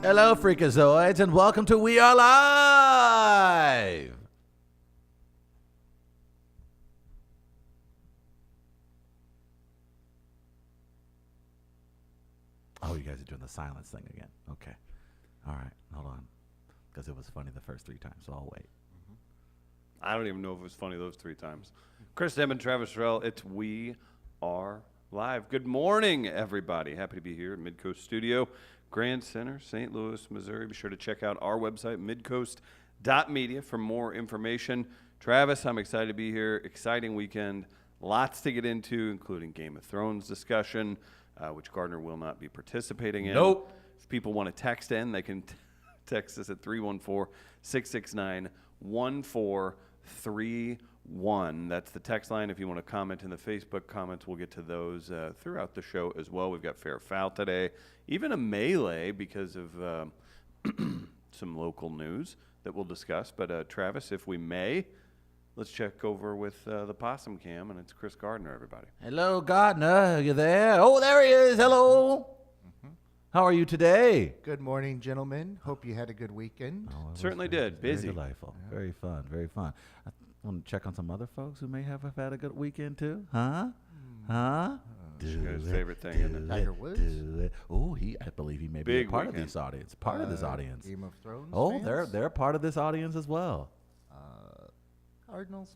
Hello, Freakazoids, and welcome to We Are Live! Oh, you guys are doing the silence thing again. Okay. All right, hold on. Because it was funny the first 3 times, so I'll wait. I don't even know if it was funny those 3 times. Chris Emmett, Travis Terrell, it's We Are Live. Good morning, everybody. Happy to be here at Midcoast Studio, Grand Center, St. Louis, Missouri. Be sure to check out our website, midcoast.media, for more information. Travis, I'm excited to be here. Exciting weekend. Lots to get into, including Game of Thrones discussion, which Gardner will not be participating in. Nope. If people want to text in, they can text us at 314-669-1431. That's the text line. If you want to comment in the Facebook comments, we'll get to those throughout the show as well. We've got Fair Foul today, even a melee because of some local news that we'll discuss. But Travis, if we may, let's check over with the Possum Cam, and it's Chris Gardner, everybody. Hello, Gardner. Are you there? Oh, there he is. Hello. How are you today? Good morning, gentlemen. Hope you had a good weekend. Oh, it Certainly was did. Busy. Very delightful. Yeah. Very fun. Very fun. I want to check on some other folks who may have had a good weekend too. Huh? Huh? His favorite thing in the Tiger Woods? Oh, I believe he may be a Big part weekend. of this audience. Part of this audience. Game of Thrones Oh, fans? they're part of this audience as well. Cardinals?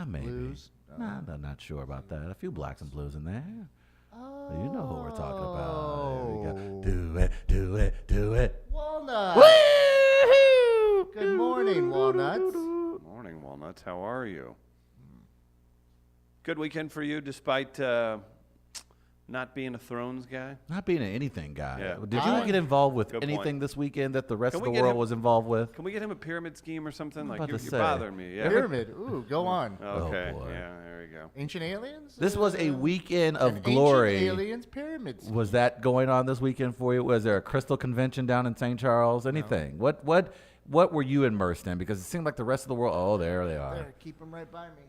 Maybe. Blues? Nah, I'm not sure about that. A few blacks and blues in there. Oh. You know who we're talking about. There we go. Do it, do it, do it. Walnut! Woo-hoo! Good morning, Walnuts. morning, Walnuts. How are you? Good weekend for you, despite not being a Thrones guy? Not being an anything guy. Yeah. Did you get involved with Good anything point. this weekend that the rest Can of we the get world him- was involved with? Can we get him a pyramid scheme or something? Like, about you're to say. bothering me. Yeah. Pyramid. Ooh, go on. Okay. boy. Yeah, there we go. Ancient aliens? This was a weekend of An glory. Ancient aliens pyramids. Was that going on this weekend for you? Was there a crystal convention down in St. Charles? Anything? What were you immersed in? Because it seemed like the rest of the world. Oh, there they are. There, keep them right by me.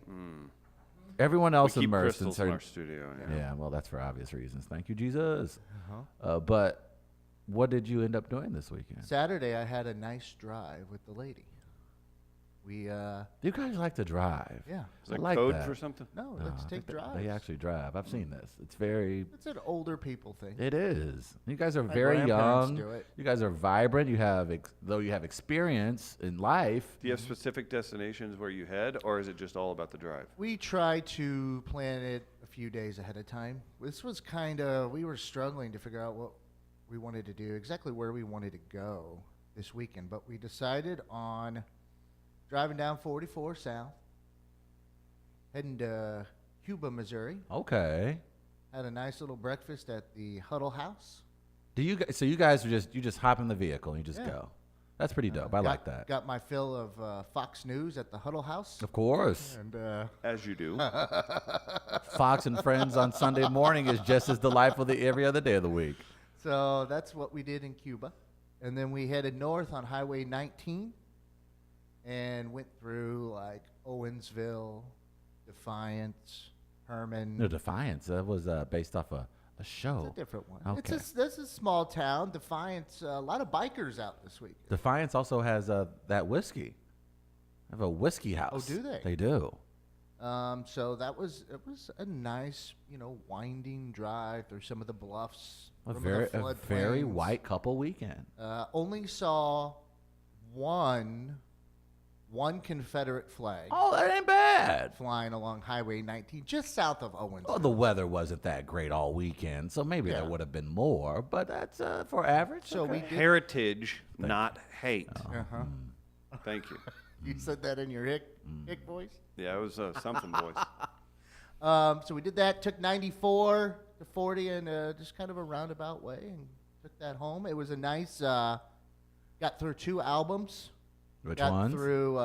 Everyone We else keep immersed in crystals in certain. our studio. Yeah. Yeah, well, that's for obvious reasons. Thank you, Jesus. Uh-huh. But what did you end up doing this weekend? Saturday, I had a nice drive with the lady. We, You guys like to drive. yeah. Is I that like code that. for something? No, No, let's I take think drives. They actually drive. I've seen this. It's very. It's an older people thing. It is. You guys are My very grandparents young. do it. You guys are vibrant. You have, though you have experience in life. Do you have specific destinations where you head, or is it just all about the drive? We try to plan it a few days ahead of time. This was we were struggling to figure out what we wanted to do, exactly where we wanted to go this weekend. But we decided on driving down 44 South, heading to Cuba, Missouri. Okay. Had a nice little breakfast at the Huddle House. So you guys are you just hop in the vehicle and you just Yeah. go. That's pretty dope. I like that. Got my fill of Fox News at the Huddle House. Of course. And As you do. Fox and Friends on Sunday morning is just as delightful every other day of the week. so that's what we did in Cuba. And then we headed north on Highway 19 and went through like Owensville, Defiance, Herman. No, Defiance. That was based off a show. It's a different one. Okay. This is a small town. Defiance, a lot of bikers out this week. Defiance also has that whiskey. They have a whiskey house. Oh, do they? They do. So it was a nice, winding drive through some of the bluffs. A some very of the floodplains. white couple weekend. Only saw one Confederate flag Oh, that ain't bad. flying along Highway 19, just south of Owensville. Well, the weather wasn't that great all weekend, so maybe there Yeah. would have been more, but that's for average. So we okay. did. Heritage, not hate. Uh-huh. Thank you. You said that in your hick voice. Yeah, it was something voice. So we did that. Took 94 to 40 in just kind of a roundabout way, and took that home. It was a nice. Got through 2 albums. Which got ones? through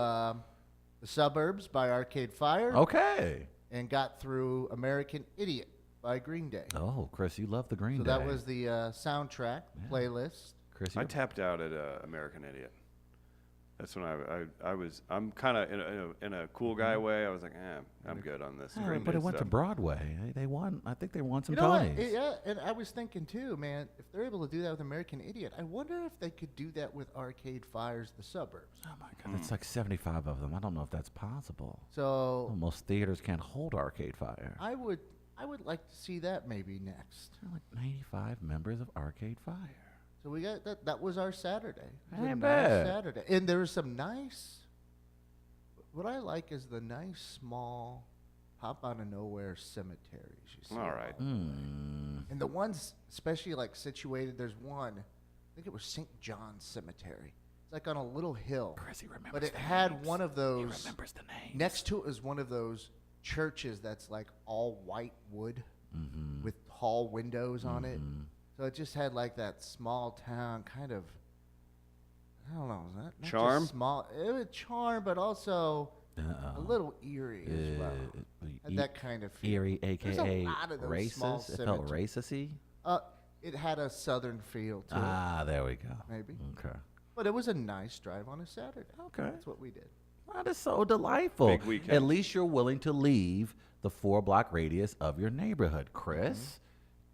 The Suburbs by Arcade Fire. Okay. And got through American Idiot by Green Day. Oh, Chris, you love the Green So Day. that was the soundtrack playlist. Chris. I You tapped out at American Idiot. That's when I'm kind of in a cool guy way. I was like, I'm good on this. Yeah, Green but Day it went to stuff. Broadway. They won. I think they won some You know what? Tonys. Yeah, and I was thinking too, man, if they're able to do that with American Idiot, I wonder if they could do that with Arcade Fire's The Suburbs. Oh my God, it's like 75 of them. I don't know if that's possible. So Well, most theaters can't hold Arcade Fire. I would like to see that maybe next. There are like 95 members of Arcade Fire. So we got that. That was our Saturday. It was a Ain't nice bad. Saturday, and there was some nice. What I like is the nice small, pop out of nowhere cemeteries. You see All right. Mm. and the ones especially like situated. There's one, I think it was St. John's Cemetery. It's like on a little hill, Chris, he remembers but it the had names. one of He those. remembers the names. Next to it is one of those churches that's like all white wood Mm-hmm. with tall windows on it. Mhm. So it just had like that small town kind of, I don't know, not just Charm? small. It was charm, but also a Uh-oh. little eerie as well. Had that kind of feel. Eerie, There's a aka lot of those small racist. It felt cemeteries. racist-y. It had a southern feel to it, Ah, there we go. maybe. Okay. But it was a nice drive on a Saturday. Okay. That's what we did. That is so delightful. Big weekend. At least you're willing to leave the 4-block radius of your neighborhood. Chris,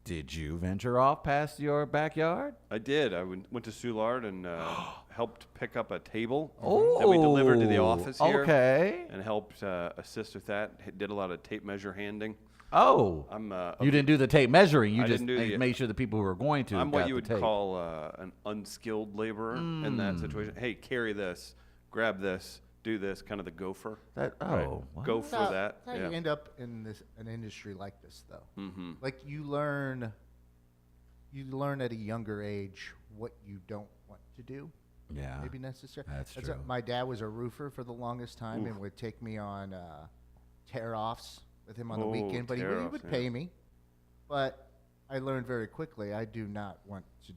did you venture off past your backyard? I did. I went to Soulard and helped pick up a table Oh, that we delivered to the office here. Okay. And helped assist with that. Did a lot of tape measure handing. Oh, I'm you didn't do the tape measuring. You I just didn't do the- made sure the people who were going to I'm got what you the would tape. call an unskilled laborer in that situation. Hey, carry this, grab this, do this, kind of the gopher. That, Right. oh, what? Go for That's that. how Yeah. you end up in an industry like this, though. Mm-hmm. Like you learn at a younger age what you don't want to do. Yeah. Maybe necessary. That's what- true. my dad was a roofer for the longest time Oof. and would take me on tear-offs with him on the Oh, weekend, but he tear-offs, would yeah. pay me. But I learned very quickly I do not want to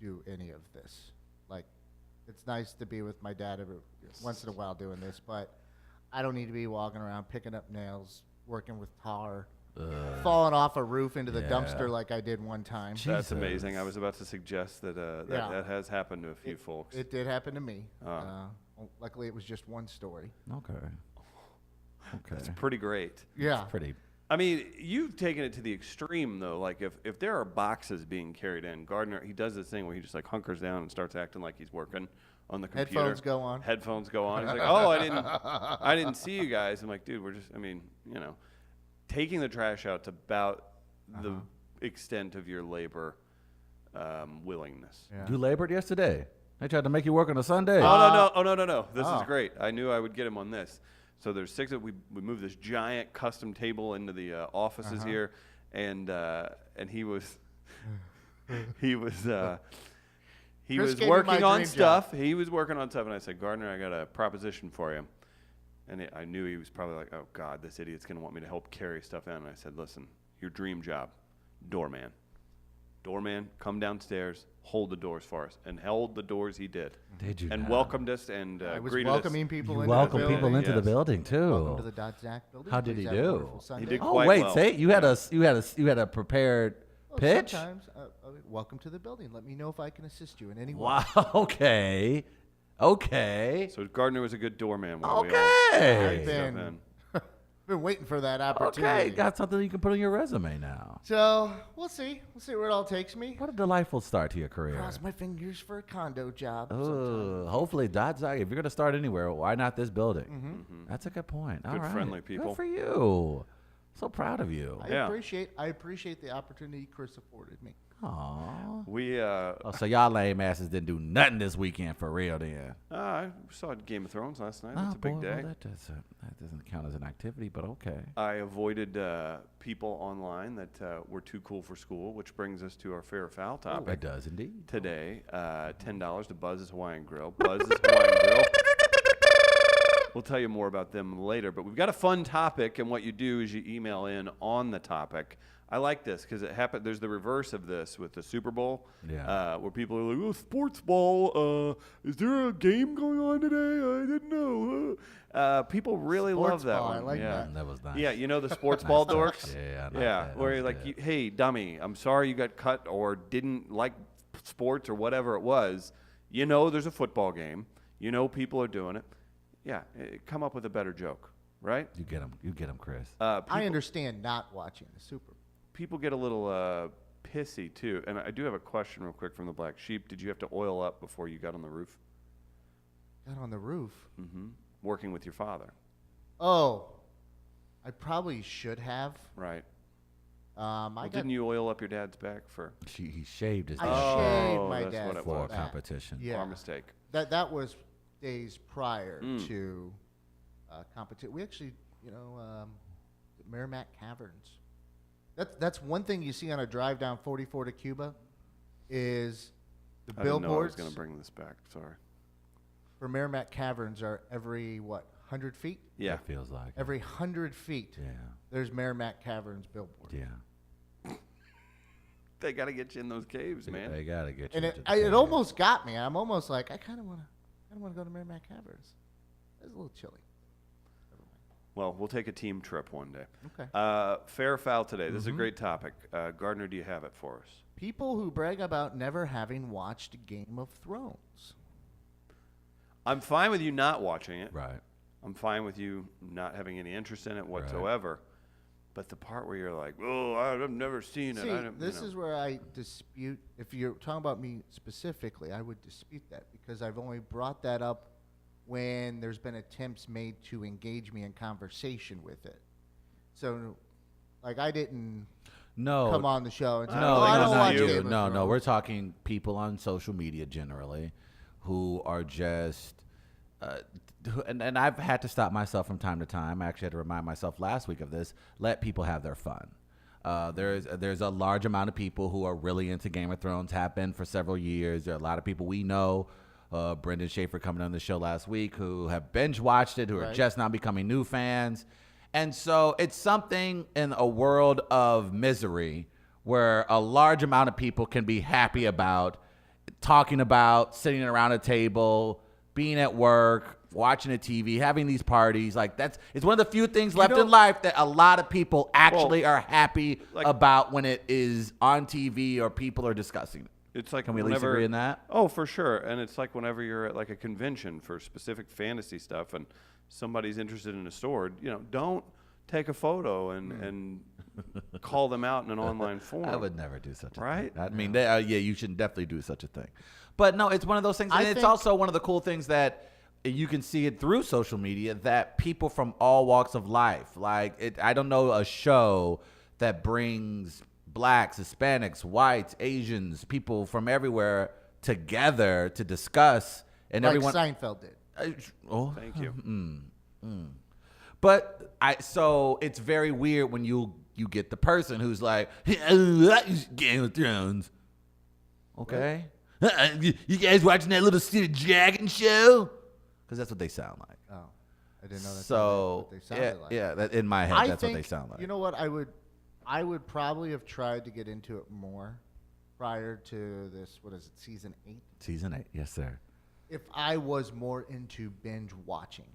do any of this. Like, it's nice to be with my dad every once in a while doing this, but I don't need to be walking around picking up nails, working with tar, falling off a roof into the Yeah. dumpster like I did one time. That's Jesus. amazing. I was about to suggest that Yeah. that has happened to a few folks. It did happen to me. Ah. Luckily, it was just one story. Okay. Okay. It's pretty great. Yeah. Pretty. I mean, you've taken it to the extreme, though. Like, if there are boxes being carried in, Gardner, he does this thing where he just, like, hunkers down and starts acting like he's working on the computer. Headphones go on. Headphones go on. He's like, oh, I didn't see you guys. I'm like, dude, we're just, I mean, taking the trash out's about the extent of your labor willingness. Yeah. You labored yesterday. They tried to make you work on a Sunday. Oh, no. This Oh. is great. I knew I would get him on this. So there's 6 of we moved this giant custom table into the offices here, and he was he was Chris gave me working my on dream stuff. He was working on stuff, and I said, Gardner, I got a proposition for you. And I knew he was probably like, oh God, this idiot's gonna want me to help carry stuff in. And I said, listen, your dream job, doorman. Doorman, come downstairs, hold the doors for us, and held the doors. He did. Did you? And now? welcomed us and I was greeted welcoming us. people You into welcome the people building. into the Yes. building too. Welcome to the Dot Zac building. How did Please he have a do? wonderful Sunday. did Oh quite wait, well. say you had a prepared Oh, pitch. Sometimes, welcome to the building. Let me know if I can assist you in any way. Wow. Okay. Okay. So Gardner was a good doorman. while we all Okay. I've stuff been, in. been waiting for that opportunity. Okay. Got something you can put on your resume now. So we'll see. We'll see where it all takes me. What a delightful start to your career. Cross my fingers for a condo job. Oh, sometime. hopefully, Dot Zac. If you're gonna start anywhere, why not this building? Mm-hmm. That's a good point. All Good, right. friendly people. Good for you. So proud of you. I Yeah. appreciate the opportunity Chris afforded me. Aww. We Oh, so y'all lame asses didn't do nothing this weekend for real, then? I saw Game of Thrones last night. Oh, That's a big boy, day. well, that doesn't count as an activity, but okay. I avoided people online that were too cool for school, which brings us to our fair or foul It topic does indeed. today. $10 to Buzz's Hawaiian Grill. Buzz's Hawaiian Grill. We'll tell you more about them later, but we've got a fun topic, and what you do is you email in on the topic. I like this because it happened. There's the reverse of this with the Super Bowl, where people are like, "Oh, sports ball. Is there a game going on today? I didn't know." People really Sports love that ball, one. I like yeah. that. That was nice. Yeah, you know the sports ball Nice touch. dorks. Yeah, I like yeah. that. Where That you're was like, good. "Hey, dummy, I'm sorry you got cut or didn't like sports or whatever it was. You know, there's a football game. You know people are doing it. Yeah, come up with a better joke, right? You get them, Chris. I understand not watching the Super Bowl. People get a little pissy too. And I do have a question real quick from the Black Sheep. Did you have to oil up before you got on the roof? Got on the roof. Mm-hmm. Working with your father. Oh, I probably should have. Right. Didn't you oil up your dad's back for? He shaved his I dad shaved my that's dad's what it for was. back. competition. Yeah. Our mistake. That was days prior to competition. We actually, Merrimack Caverns. That's one thing you see on a drive down 44 to Cuba, is the I didn't know I was billboards going to bring this back. Sorry. for Merrimack Caverns are every 100 feet. Yeah. It feels like it. Every 100 feet, Yeah. there's Merrimack Caverns billboard. Yeah. They got to get you in those caves, man. They gotta get you. And into the it cave. almost got me. I'm almost like, I kind of want to go to Merrimack Caverns. It's a little chilly. Well, we'll take a team trip one day. Okay. Fair or foul today. This is a great topic. Gardner, do you have it for us? People who brag about never having watched Game of Thrones. I'm fine with you not watching it. Right. I'm fine with you not having any interest in it whatsoever. But the part where you're like, oh, I've never seen it. See, I don't, this is where I dispute. If you're talking about me specifically, I would dispute that because I've only brought that up when there's been attempts made to engage me in conversation with it. So, like, I didn't No. come on the show and say, No, "Oh, I don't not watch you. Game of No. Thrones." We're talking people on social media generally who are just, and I've had to stop myself from time to time. I actually had to remind myself last week of this. Let people have their fun. There's a large amount of people who are really into Game of Thrones, have been for several years. There are a lot of people we know, Brendan Schaefer coming on the show last week, who have binge watched it, who are Right. just now becoming new fans. And so it's something in a world of misery where a large amount of people can be happy about talking about sitting around a table, being at work, watching a TV, having these parties. Like it's one of the few things left in life that a lot of people actually are happy about when it is on TV or people are discussing it. It's like Can we at least agree on that? Oh, for sure. And it's like whenever you're at like a convention for specific fantasy stuff and somebody's interested in a sword, don't take a photo and call them out in an online form. I would never do such a Right? thing. I mean, you should definitely do such a thing. But no, it's one of those things. I And it's think- also one of the cool things that you can see it through social media, that people from all walks of life, I don't know a show that brings blacks, Hispanics, whites, Asians, people from everywhere together to discuss, and Like everyone. Seinfeld did. Thank you. But so it's very weird when you get the person who's like, Game of Thrones. Okay. You guys watching that little stupid dragon show? Because that's what they sound like. Oh, I didn't know that's So what they sounded like. that, in my head, I that's think, what they sound like. You know what? I would probably have tried to get into it more prior to this. What is it? Season 8. Season 8, yes, sir. If I was more into binge watching.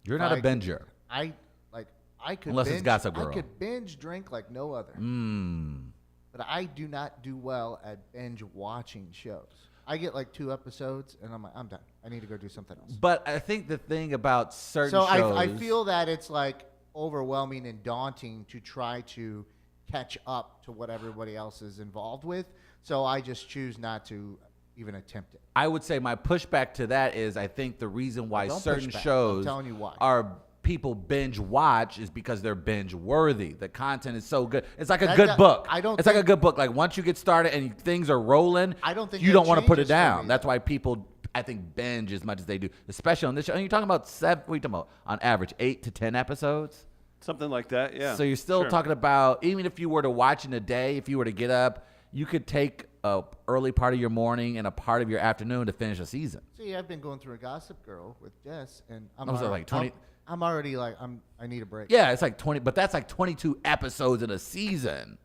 You're not a Like, binger. I could Unless it's binge, Gossip I Girl. could binge drink like no other. Mm. But I do not do well at binge watching shows. I get like 2 episodes and I'm like, I'm done. I need to go do something else. But I think the thing about certain So shows, I feel that it's like overwhelming and daunting to try to catch up to what everybody else is involved with. So I just choose not to even attempt it. I would say my pushback to that is I think the reason why Don't push certain back. I'm shows telling you why. are people binge watch is because they're binge worthy. The content is so good. It's like a That- good that- book. I don't It's like a think- good book. Like once you get started and things are rolling, I don't think you that don't want to put it changes for down. me, That's though. why people, I think, binge as much as they do, especially on this show. And you're talking about what are you talking about? On average, 8 to 10 episodes. Something like that, yeah. So you're still Sure. talking about, even if you were to watch in a day, if you were to get up, you could take a early part of your morning and a part of your afternoon to finish a season. See, I've been going through a Gossip Girl with Jess, and I'm Was it already, like 20 I'm already like I need a break. Yeah, it's like 20, but that's like 22 episodes in a season.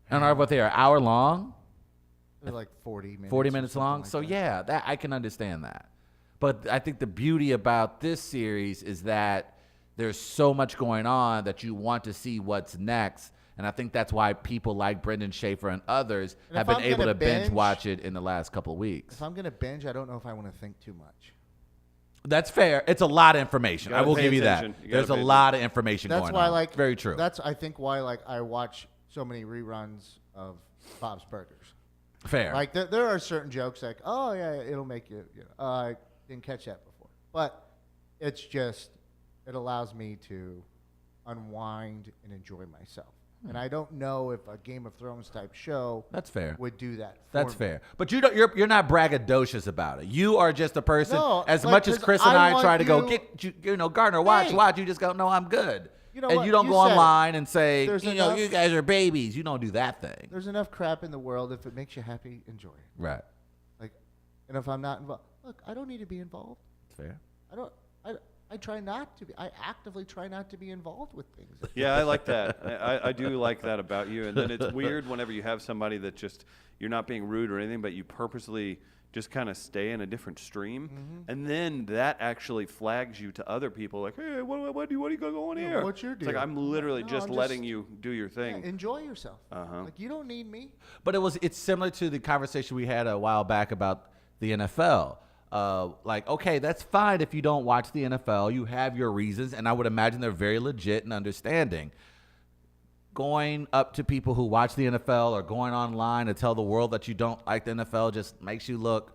And are what they are, hour long, They're like 40 minutes. 40 or minutes something long. like So that. yeah, that I can understand that. But I think the beauty about this series is that there's so much going on that you want to see what's next. And I think that's why people like Brendan Schaefer and others And have if been I'm able gonna to binge binge- watch it in the last couple of weeks. If I'm gonna binge, I don't know if I want to think too much. That's fair. It's a lot of information. You I gotta will pay give you that. attention. You There's a gotta pay lot of information That's going why, on. like, Very true. That's I think why like I watch so many reruns of Bob's Burgers. fair. Like there are certain jokes like, oh yeah, it'll make you. I didn't catch that before, but it's just it allows me to unwind and enjoy myself. And I don't know if a Game of Thrones type show That's fair. would do that. That's for me. fair. But you're not braggadocious about it. You are just a person. No, as like, much as 'cause Chris and I I want try to go you- get Gardner, watch. Hey. You just go, no, I'm good. You know and what? you don't You go said it. online and say, There's you enough- guys are babies. You don't do that thing. There's enough crap in the world. If it makes you happy, enjoy it. Right. Like, and if I'm not involved, look, I don't need to be involved. Fair. I don't. I try not to be. I actively try not to be involved with things. Yeah, I like that. I do like that about you. And then it's weird whenever you have somebody that just, you're not being rude or anything, but you purposely just kind of stay in a different stream. And then that actually flags you to other people like, hey, what do you got going Yeah, here? what's your It's like, deal? I'm literally No, just I'm letting just- you do your thing. Yeah, enjoy yourself. Uh-huh. Like you don't need me. But it's similar to the conversation we had a while back about the NFL. Like, okay, that's fine if you don't watch the NFL. You have your reasons, and I would imagine they're very legit and understanding. Going up to people who watch the NFL or going online to tell the world that you don't like the NFL just makes you look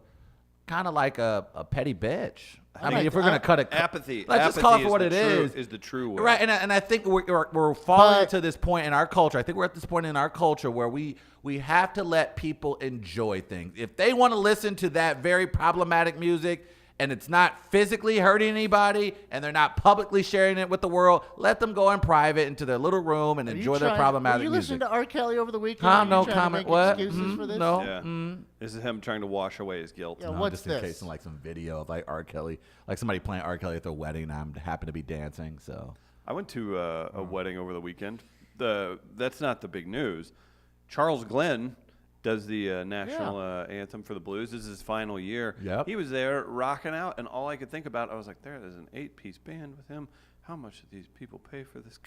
kind of like a petty bitch. I mean, if we're going to cut it, Apathy. let's just call it Apathy for what it is. is. Is the true way. Right, and I think we're falling But- to this point in our culture. I think we're at this point in our culture where we have to let people enjoy things. If they want to listen to that very problematic music and it's not physically hurting anybody and they're not publicly sharing it with the world, let them go in private into their little room and Are you enjoy their trying- problematic Were you music. listening to R. Kelly over the weekend? Huh? Are you No trying to comment. make What? Excuses for this? No. Yeah. This is him trying to wash away his guilt. Yeah, No, what's just in this? case in like some video of like R. Kelly, like somebody playing R. Kelly at their wedding and I happen to be dancing. So I went to a wedding over the weekend. That's not the big news. Charles Glenn does the national anthem for the Blues. This is his final year. Yep. He was there rocking out, and all I could think about, I was like, there's an 8-piece band with him. How much do these people pay for this?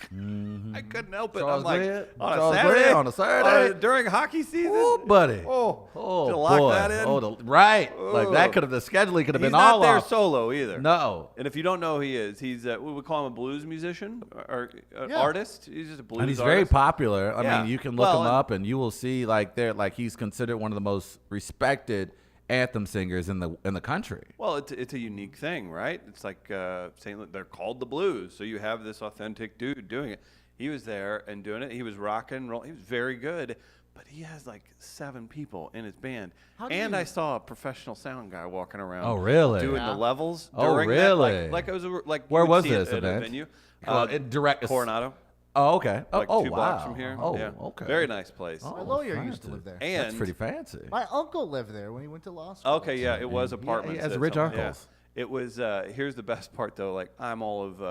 I couldn't help it. Charles I'm like, Glenn? on Charles a Saturday? Glenn on a Saturday? During hockey season? oh, buddy. Oh, Oh, to lock boy. that in? Oh, right. Like that Oh. could have, the scheduling could have He's been not all there off. solo either. No. And if you don't know who he is, he's we would call him a blues musician or an Yeah. artist. He's just a blues And he's artist. very popular. I Yeah. mean, you can look Well, him and- up and you will see like he's considered one of the most respected anthem singers in the country. Well, it's a unique thing, right? It's like St. They're called the Blues, so you have this authentic dude doing it. He was there and doing it. He was rocking, roll. He was very good, but he has like 7 people in his band. How do And you- I saw a professional sound guy walking around. Oh, really? Doing Yeah. the levels. Oh, during that, really? like it was like Where you would was see it this at a event? venue. Well, in direct Coronado, Oh, okay. like oh, 2 wow. blocks from here. Oh, yeah. okay. Very nice place. Oh, My lawyer used to fancy. live there. And That's pretty fancy. My uncle lived there when he went to law school. Okay, yeah, it was he apartments. has at rich some- uncles. Yeah. It was. Here's the best part though. Like I'm all of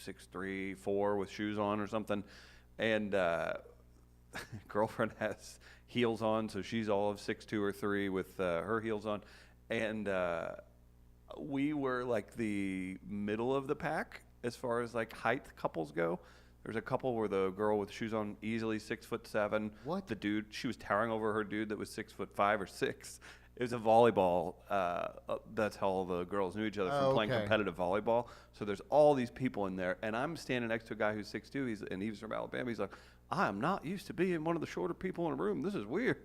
6'3", 4 with shoes on or something, and girlfriend has heels on, so she's all of 6'2" or 3 with her heels on, and we were like the middle of the pack as far as like height couples go. There's a couple where the girl with shoes on easily 6'7". What? The dude, she was towering over her dude that was 6'5" or 6. It was a volleyball. That's how all the girls knew each other from playing Okay. competitive volleyball. So there's all these people in there, and I'm standing next to a guy who's 6'2". And he was from Alabama. He's like, I am not used to being one of the shorter people in a room. This is weird.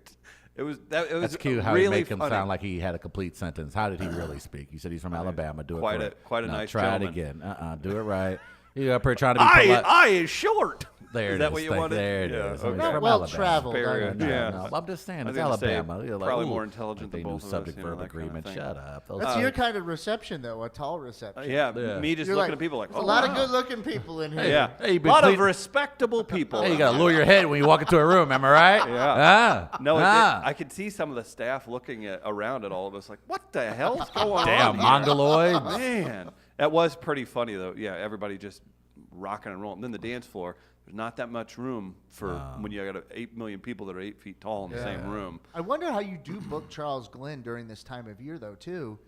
It was That's cute how really you make him funny. sound like he had a complete sentence. How did he really speak? You said he's from Alabama. Do quite it a- correct. quite a No, nice try gentleman. it again. Do it right. You up here trying to be polite. I is short. There Is it that is. what you Thank- wanted? There it Yeah, is. okay. He's Not from well Alabama. traveled. Very- I yeah. No, I'm just saying I it's was gonna say, Alabama. You're like, probably ooh, more intelligent like than they both knew of us, subject you know, verb that kind of agreement. thing. Shut up. Those That's are- your kind of reception, though, a tall reception. Yeah, Yeah. me just You're looking like, at people like, there's oh, a lot of wow. good-looking people in here. Yeah, Hey, you a been lot of clean- respectable people. Hey, you gotta lower your head when you walk into a room. Am I right? Yeah. No, I I could see some of the staff looking around at all of us like, what the hell's going Damn, on here? mongoloids. Man, that was pretty funny though. Yeah, everybody just rocking and rolling. Then the dance floor, there's not that much room for when you got 8 million people that are 8 feet tall in the same room. I wonder how you do book Charles Glenn during this time of year, though, too,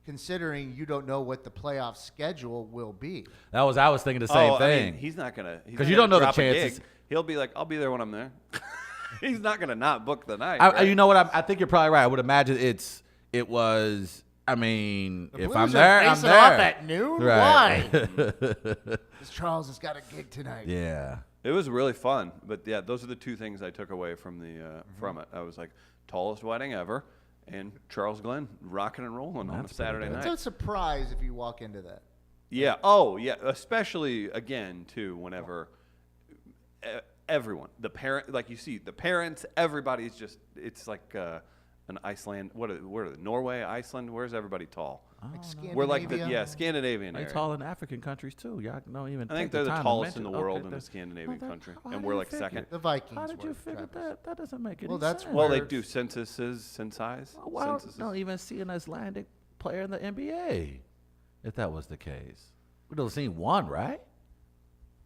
considering you don't know what the playoff schedule will be. I was thinking the same I thing. mean, he's not gonna Because you don't know the drop a chances. gig. He'll be like, I'll be there when I'm there. He's not going to not book the night. I, right? you know what? I think you're probably right. I would imagine it was. I mean, The if Blues I'm are there, I'm facing there. off at noon? Right. Why? Because Charles has got a gig tonight. Yeah. It was really fun. But, yeah, those are the two things I took away from the from it. I was like, tallest wedding ever, and Charles Glenn rocking and rolling on a That's Saturday pretty night. good. It's a surprise if you walk into that. Yeah. Oh, yeah. Especially again too. Whenever everyone, the parent, like you see, the parents, everybody's just. It's like an Iceland. What are they? Norway, Iceland. Where's everybody tall? Like We're like the Scandinavia. Scandinavian They area. tall in African countries too. Y'all don't even. I think take they're the time to tallest in mention- the world okay, in the that- Scandinavian well, country, how and do we're you like figure? second. The Vikings. How did you were, figure Travis. that? That doesn't make any Well, that's sense. Well, they where- do censuses. Well, Censuses. don't even see an Icelandic player in the NBA. If that was the case, we'd have seen one, right?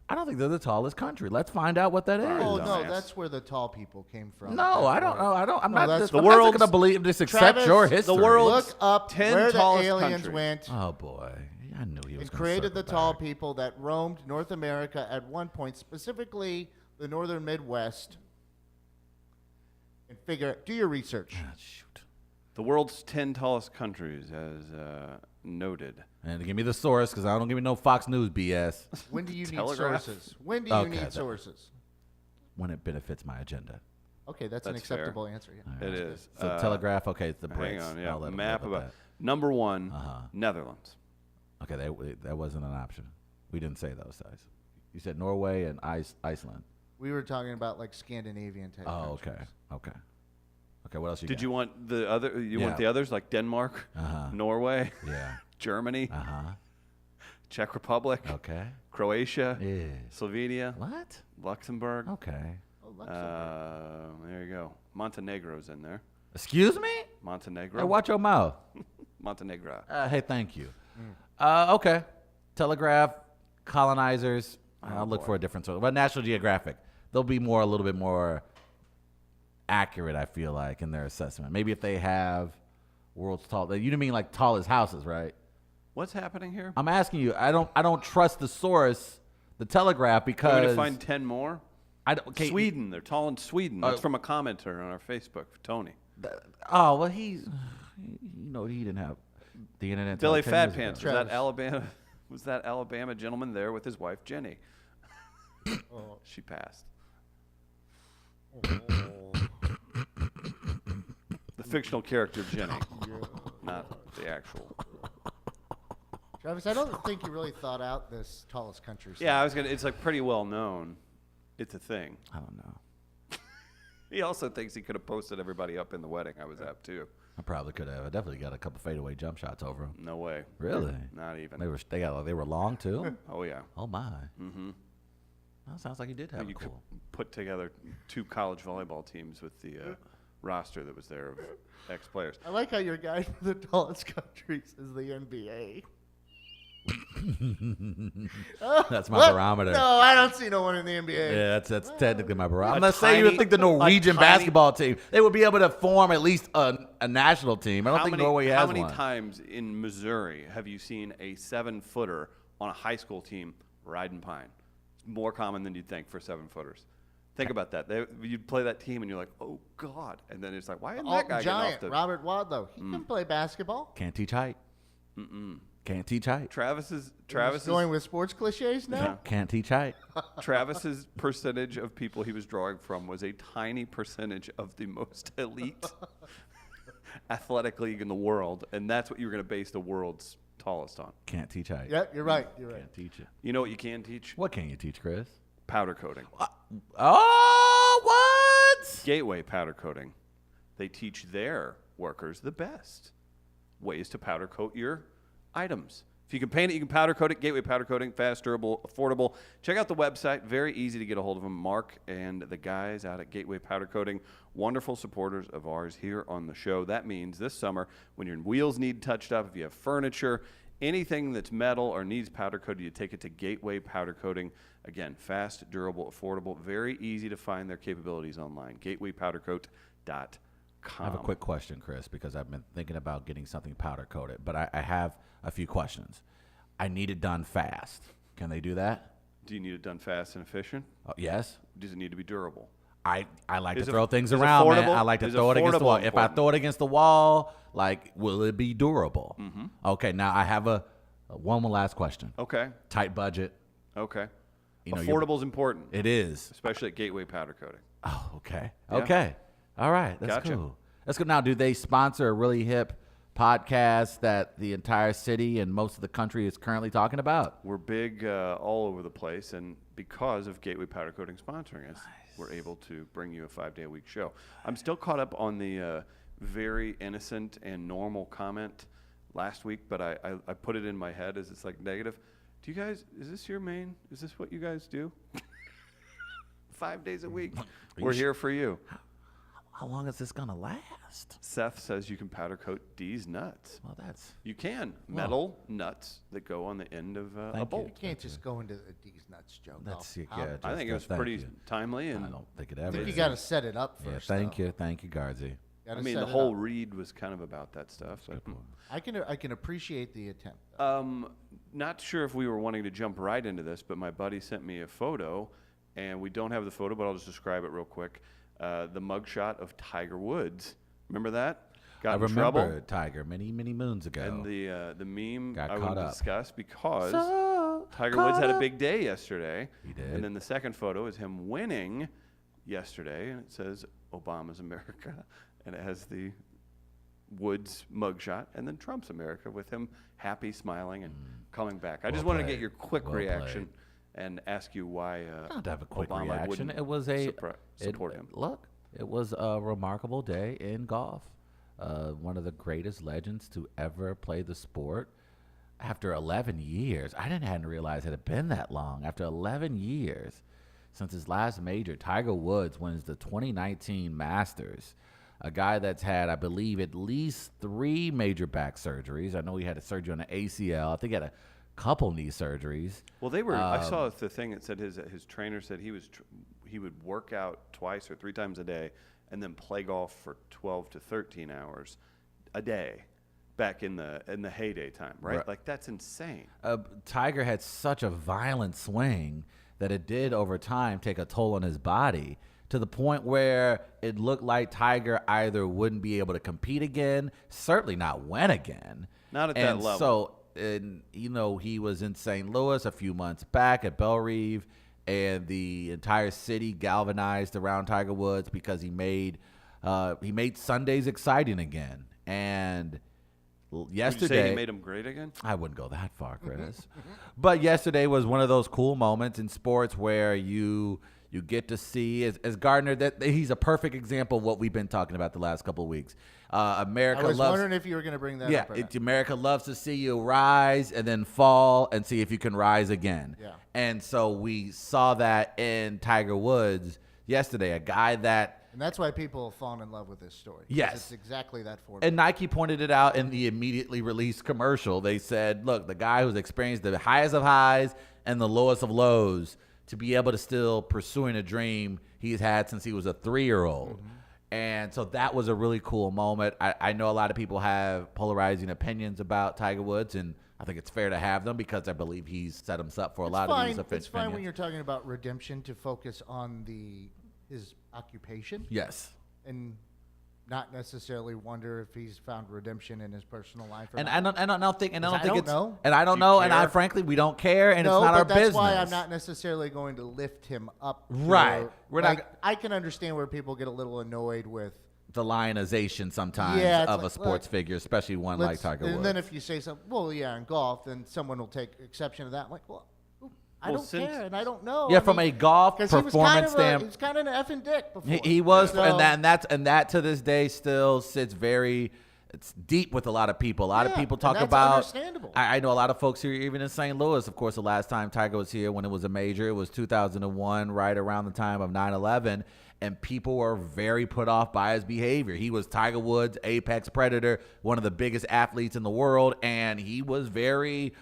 I don't think they're the tallest country. Let's find out what that is. Oh, no, Dumbass. that's where the tall people came from. No, I don't know. I don't. I'm No, not. that's Just, the I'm not world's- going to believe. Just accept Travis, your the history. world's- Look up 10 where the tallest aliens countries. went. Oh boy, I knew he was. It gonna created the circle tall back. people that roamed North America at one point, specifically the northern Midwest. And do your research. Ah, shoot. The world's 10 tallest countries, as noted. And give me the source, because I don't give me no Fox News BS When do you need Telegraph? sources? When do you Okay, need that- sources? when it benefits my agenda. Okay, that's an That's fair. acceptable answer. Yeah. All It right. is. So Telegraph. Okay, it's the Hang Brits. on, yeah. I'll let 'em Map live with about number one, Netherlands. that. Okay, that wasn't an option. We didn't say those guys. You said Norway and Iceland. We were talking about like Scandinavian type. Oh, okay, countries. okay, okay. What else you Did got? you want the other? You want Yeah. the others like Denmark, Uh-huh. Norway, Yeah. Germany, Uh Czech Republic, huh. Okay. Croatia, Yeah. Slovenia, What? Luxembourg. Okay. Oh, Luxembourg. There you go. Montenegro's in there. Excuse me? Montenegro. Hey, watch your mouth. Montenegro. Hey, thank you. Okay. Telegraph, colonizers. I'll look boy. for a different source. But National Geographic, they'll be a little bit more accurate, I feel like, in their assessment. Maybe if they have world's tall. You don't mean like tallest houses, right? What's happening here? I'm asking you. I don't trust the source, the Telegraph, I'm because going to find 10 more. I don't. Okay, Sweden. They're tall in Sweden. That's from a commenter on our Facebook, Tony. Oh well, he didn't have the internet. till Billy like 10 Fat years ago. Pants. Was Travis. that Alabama? Was that Alabama gentleman there with his wife Jenny? She passed. The fictional character Jenny, not the actual. Travis, I don't think you really thought out this tallest country. Yeah, I was gonna. It's like pretty well known. It's a thing. I don't know. He also thinks he could have posted everybody up in the wedding I was at too. I probably could have. I definitely got a couple fadeaway jump shots over him. No way. Really? Not even. They were long too. Oh yeah. Oh my. Mm-hmm. That sounds like you did have You a could cool. put together 2 college volleyball teams with the roster that was there of ex-players. I like how your guide for the tallest countries is the NBA. That's my What? barometer. No, I don't see no one in the NBA. Yeah, that's technically my barometer. A Let's say you would tiny- think the Norwegian a tiny- basketball team, they would be able to form at least a national team. I don't think Norway has how many one. times in Missouri have you seen a 7-footer on a high school team riding pine? It's more common than you'd think for 7-footers. Think about that. You'd play that team and you're like, oh God, and then it's like, why isn't that Alton guy Giant, getting off the? Robert Wadlow. He can play basketball. Can't teach height. Can't teach height. Travis's Going with sports cliches now? Yeah. Can't teach height. Travis's percentage of people he was drawing from was a tiny percentage of the most elite athletic league in the world, and that's what you were going to base the world's tallest on. Can't teach height. Yep, you're right. You're right. Can't teach it. You know what you can teach? What can you teach, Chris? Powder coating. Oh, what? Gateway Powder Coating. They teach their workers the best ways to powder coat your items. If you can paint it, you can powder coat it. Gateway Powder Coating, fast, durable, affordable. Check out the website. Very easy to get a hold of them. Mark and the guys out at Gateway Powder Coating, wonderful supporters of ours here on the show. That means this summer, when your wheels need touched up, if you have furniture, anything that's metal or needs powder coated, you take it to Gateway Powder Coating. Again, fast, durable, affordable. Very easy to find their capabilities online. GatewayPowderCoat.com. I have a quick question, Chris, because I've been thinking about getting something powder coated, but I have a few questions. I need it done fast. Can they do that? Do you need it done fast and efficient? Yes. Does it need to be durable? I like to Is throw things is around, man. affordable? I like to Is throw it against the wall. affordable If I important? throw it against the wall, like, will it be durable? Okay, now I have one more last question. Okay. Tight budget. Okay. You know, Affordable is important, It is. especially at Gateway Powder Coating. Oh, okay. Yeah. Okay. All right. That's Gotcha. cool. That's good. Now, do they sponsor a really hip podcast that the entire city and most of the country is currently talking about? We're big all over the place, and because of Gateway Powder Coating sponsoring us, we're able to bring you a 5-day-a-week show. I'm still caught up on the very innocent and normal comment last week, but I put it in my head as it's like negative. Do you guys, is this your main? Is this what you guys do? 5 days a week. We're here for you. How long is this going to last? Seth says you can powder coat D's nuts. Well, that's You can. Metal nuts that go on the end of a Thank you. bolt. You can't just go into the D's nuts joke. That's I'll- yeah. I think it was thank pretty you. timely. I And don't think it I ever. think you is. got to set it up Yeah, first. thank though. you, Guardsy. Gotta I mean, set the it whole up. read was kind of about that stuff. So. I can appreciate the attempt. Not sure if we were wanting to jump right into this, but my buddy sent me a photo, and we don't have the photo, but I'll just describe it real quick. The mugshot of Tiger Woods. Remember that? Got I in remember trouble. Tiger many moons ago. And the meme Got I caught want to up. discuss because So Tiger Woods had caught a up. big day yesterday. He did. And then the second photo is him winning yesterday, and it says Obama's America, and it has the Woods mugshot, and then Trump's America with him happy, smiling, and coming back. I just Well wanted to played. get your quick Well reaction and ask you why Not to have a quick Obama reaction. wouldn't It was a support him. Look, it was a remarkable day in golf. One of the greatest legends to ever play the sport. After 11 years, I hadn't realized it had been that long. After 11 years since his last major, Tiger Woods wins the 2019 Masters. A guy that's had, I believe, at least 3 major back surgeries. I know he had a surgery on the ACL. I think he had a couple knee surgeries. Well, they were. I saw the thing that said his trainer said he would work out twice or 3 times a day, and then play golf for 12 to 13 hours a day, back in the heyday time, right? Right. Like that's insane. Tiger had such a violent swing that it did over time take a toll on his body to the point where it looked like Tiger either wouldn't be able to compete again, certainly not win again. Not at and that level. So, he was in St. Louis a few months back at Bellerive, and the entire city galvanized around Tiger Woods because he made Sundays exciting again. And Would yesterday, you say he made him great again? I wouldn't go that far, Chris. But yesterday was one of those cool moments in sports where you get to see, as Gardner, that he's a perfect example of what we've been talking about the last couple of weeks. America I was loves, wondering if you were going to bring that up. Or not. America loves to see you rise and then fall and see if you can rise again. Yeah. And so we saw that in Tiger Woods yesterday, a guy that. And that's why people have fallen in love with this story. 'Cause Yes. It's exactly that format. And Nike pointed it out in the immediately released commercial. They said, look, the guy who's experienced the highest of highs and the lowest of lows to be able to still pursuing a dream he's had since he was a 3-year-old. And so that was a really cool moment. I know a lot of people have polarizing opinions about Tiger Woods, and I think it's fair to have them because I believe he's set himself for a lot of these opinions. It's fine when you're talking about redemption to focus on his occupation Yes. and not necessarily wonder if he's found redemption in his personal life. Or And not. I don't think I it's know. and I don't Do you know, and care? frankly we don't care, and No, it's not but our that's business. why I'm not necessarily going to lift him up. Right. We're not- I can understand where people get a little annoyed with. The lionization sometimes Yeah, it's of a like, sports look, figure, especially one like Tiger Woods. And then if you say something, well, yeah, in golf, then someone will take exception to that. I'm like, well, I Well, don't since- care, and I don't know. yeah, I from mean, a golf 'cause he was performance kind of standpoint, he's kind of an effing dick before. he was, So- and that to this day still sits it's deep with a lot of people. A lot of Yeah, people and talk that's about. understandable. I know a lot of folks here, even in St. Louis. Of course, the last time Tiger was here when it was a major, it was 2001, right around the time of 9/11. And people were very put off by his behavior. He was Tiger Woods, apex predator, one of the biggest athletes in the world, and he was very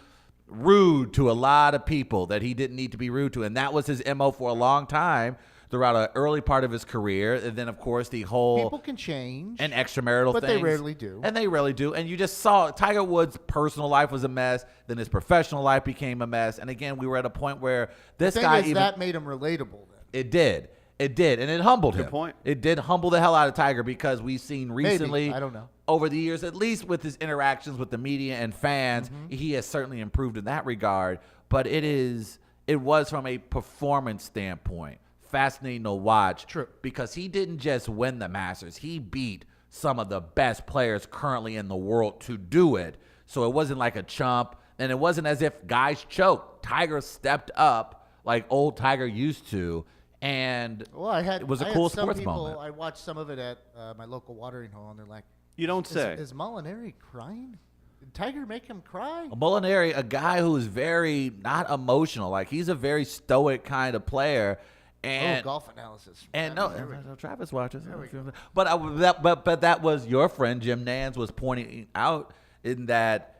rude to a lot of people that he didn't need to be rude to. And that was his MO for a long time, throughout an early part of his career, and then of course the whole People can change. and extramarital but things. they rarely do. And they rarely do. And you just saw Tiger Woods' personal life was a mess. Then his professional life became a mess. And again, we were at a point where this guy that made him relatable then. It did. It did. And it humbled him. Good point. It did humble the hell out of Tiger because we've seen recently, I don't know. over the years, at least with his interactions with the media and fans, he has certainly improved in that regard. But it was from a performance standpoint fascinating to watch. True. Because he didn't just win the Masters. He beat some of the best players currently in the world to do it. So it wasn't like a chump. And it wasn't as if guys choked. Tiger stepped up like old Tiger used to. And it was a cool sports moment. I watched some of it at my local watering hole, and they're like, You don't say. Is Molinari crying? Did Tiger make him cry? Molinari, a guy who is very not emotional. Like, he's a very stoic kind of player. And golf analysis. And no, Travis watches. But that was your friend Jim Nance was pointing out in that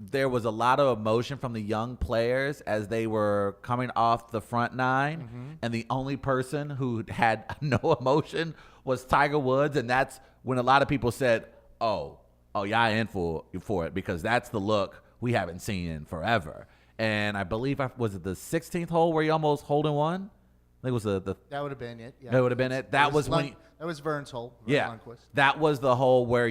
there was a lot of emotion from the young players as they were coming off the front nine, and the only person who had no emotion was Tiger Woods, and that's when a lot of people said, "Oh, yeah, in for it," because that's the look we haven't seen in forever. And I believe was it the 16th hole where he almost hole in one? I think it was the that would have been it. Yeah, that would have been it. That was when. That was Vern's hole. Yeah, that was the hole where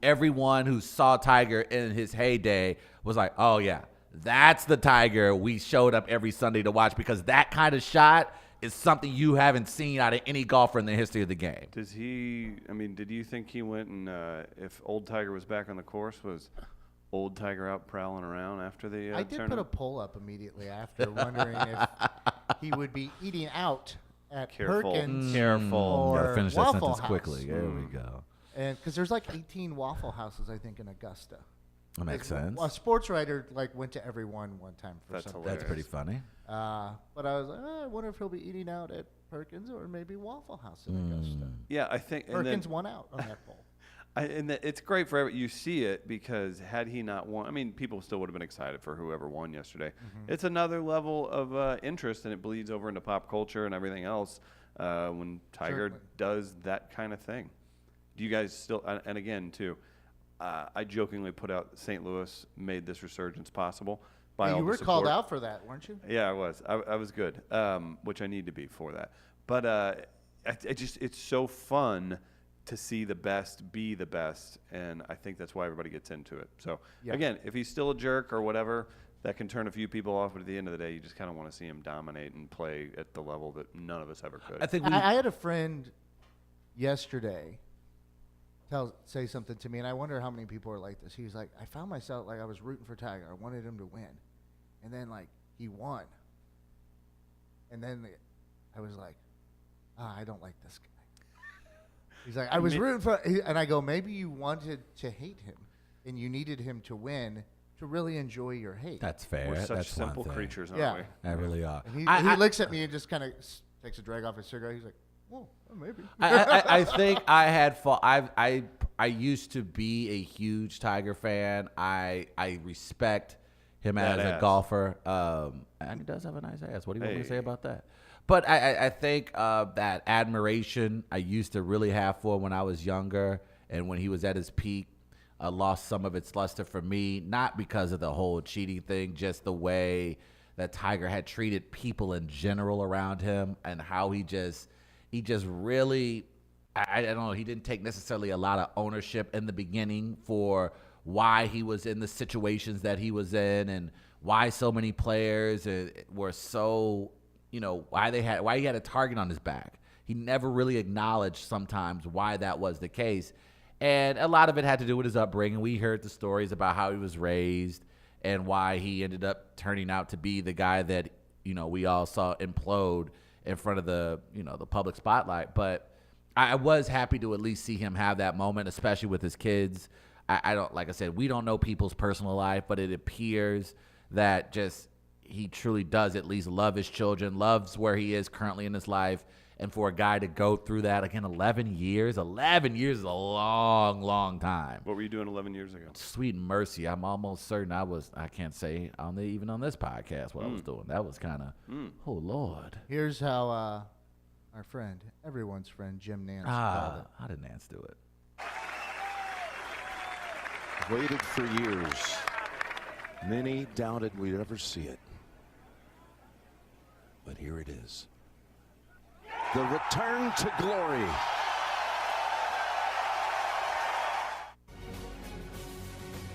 everyone who saw Tiger in his heyday was like, oh, yeah, that's the Tiger we showed up every Sunday to watch, because that kind of shot is something you haven't seen out of any golfer in the history of the game. Did you think he went and if old Tiger was back on the course, was old Tiger out prowling around after the I did tournament? put a poll up immediately after, wondering if he would be eating out at Perkins. Careful. Or Gotta finish that Waffle sentence House. quickly. There we go. And because there's like 18 Waffle Houses, I think, in Augusta. That makes sense. A sports writer went to every one time for That's something. That's pretty funny. But I was like, I wonder if he'll be eating out at Perkins or maybe Waffle House in Augusta. Yeah, I think Perkins won out on that poll. It's great for you see it, because had he not won, people still would have been excited for whoever won yesterday. It's another level of interest, and it bleeds over into pop culture and everything else when Tiger does that kind of thing. Do you guys still? And again, too, I jokingly put out St. Louis made this resurgence possible by all you the were support. called out for that, weren't you? Yeah, I was. I was good, which I need to be for that. But it's so fun to see the best be the best, and I think that's why everybody gets into it. So, again, if he's still a jerk or whatever, that can turn a few people off, but at the end of the day, you just kind of want to see him dominate and play at the level that none of us ever could. I think I had a friend yesterday say something to me, and I wonder how many people are like this. He was like, I found myself, like, I was rooting for Tiger. I wanted him to win. And then, like, he won. And then I was like, I don't like this guy. He's like, I was rooting for, and I go, maybe you wanted to hate him, and you needed him to win to really enjoy your hate. that's fair. We're such That's simple one thing. creatures, aren't Yeah. we? I really are. And he I looks at me and just kind of takes a drag off his cigarette. He's like, well, maybe. I think I had I used to be a huge Tiger fan. I respect him as That a ass. golfer. And he does have a nice ass. What do you want me to say Hey. about that? But I think that admiration I used to really have for when I was younger, and when he was at his peak, lost some of its luster for me. Not because of the whole cheating thing, just the way that Tiger had treated people in general around him, and how he just really, I don't know, he didn't take necessarily a lot of ownership in the beginning for why he was in the situations that he was in, and why so many players were so, why he had a target on his back. He never really acknowledged sometimes why that was the case. And a lot of it had to do with his upbringing. We heard the stories about how he was raised and why he ended up turning out to be the guy that, we all saw implode in front of the public spotlight. But I was happy to at least see him have that moment, especially with his kids. I don't, like I said, we don't know people's personal life, but it appears that he truly does at least love his children, loves where he is currently in his life. And for a guy to go through that, again, 11 years is a long, long time. What were you doing 11 years ago? Sweet mercy. I'm almost certain I can't say even on this podcast what I was doing. That was kind of, oh, Lord. Here's how our friend, everyone's friend, Jim Nance called it. How did Nance do it? Waited for years. Many doubted we'd ever see it. But here it is. The return to glory.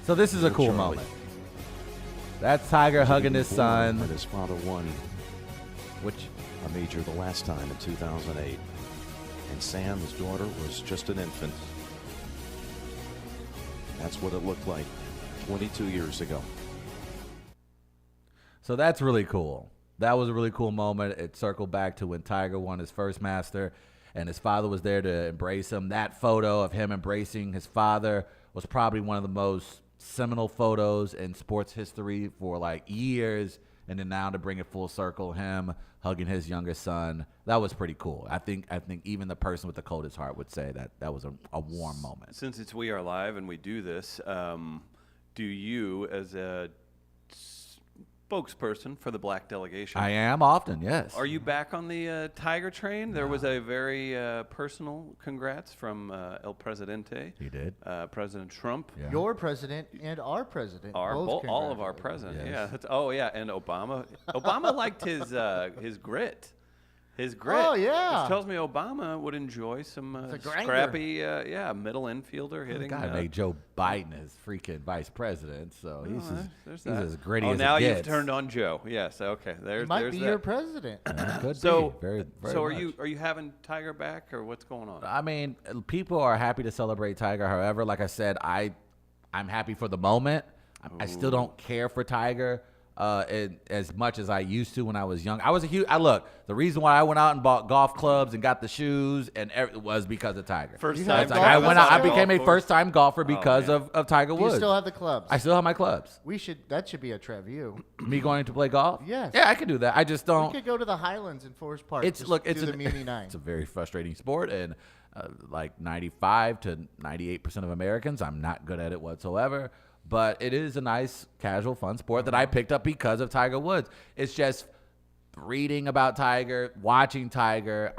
So this is a cool Charlie. moment. That's Tiger hugging his son, And his father won which a major the last time in 2008. And Sam, his daughter, was just an infant. That's what it looked like 22 years ago. So that's really cool. That was a really cool moment. It circled back to when Tiger won his first Master and his father was there to embrace him. That photo of him embracing his father was probably one of the most seminal photos in sports history for like years. And then now to bring it full circle, him hugging his younger son, that was pretty cool. I think even the person with the coldest heart would say that was a warm moment. Since it's We Are Live and we do this, do you, as a spokesperson for the black delegation, I am often, yes. are you back on the Tiger train? There was a very personal congrats from El Presidente. He did. President Trump. Yeah. Your president and our president. both All of our congratulated. president. Yes. Yeah. And Obama. Obama liked his grit. His grit. Oh, yeah. Which tells me Obama would enjoy some a grinder. scrappy, middle infielder hitting. Gotta make Joe Biden his freaking vice president, so there's he's that. as gritty Oh, as now it you've gets. turned on Joe. Yes. Okay. He There's might be that. your president. Yeah, could So, be. Very, very so much. are you having Tiger back or what's going on? I mean, people are happy to celebrate Tiger. However, like I said, I'm happy for the moment. I still don't care for Tiger as much as I used to when I was young. I was a huge. Look, the reason why I went out and bought golf clubs and got the shoes and was because of Tiger. First You time have Like, golf I clubs went out. I still? became a first-time golfer because man. of Tiger Do you Woods. still have the clubs? I still have my clubs. That should be a Trevu. Me going to play golf? Yes. Yeah, I could do that. I just We don't. could go to the Highlands in Forest Park. It's Just look, do it's the an- Muni 9. It's a very frustrating sport, and like 95 to 98% of Americans, I'm not good at it whatsoever. But it is a nice, casual, fun sport that I picked up because of Tiger Woods. It's just reading about Tiger, watching Tiger.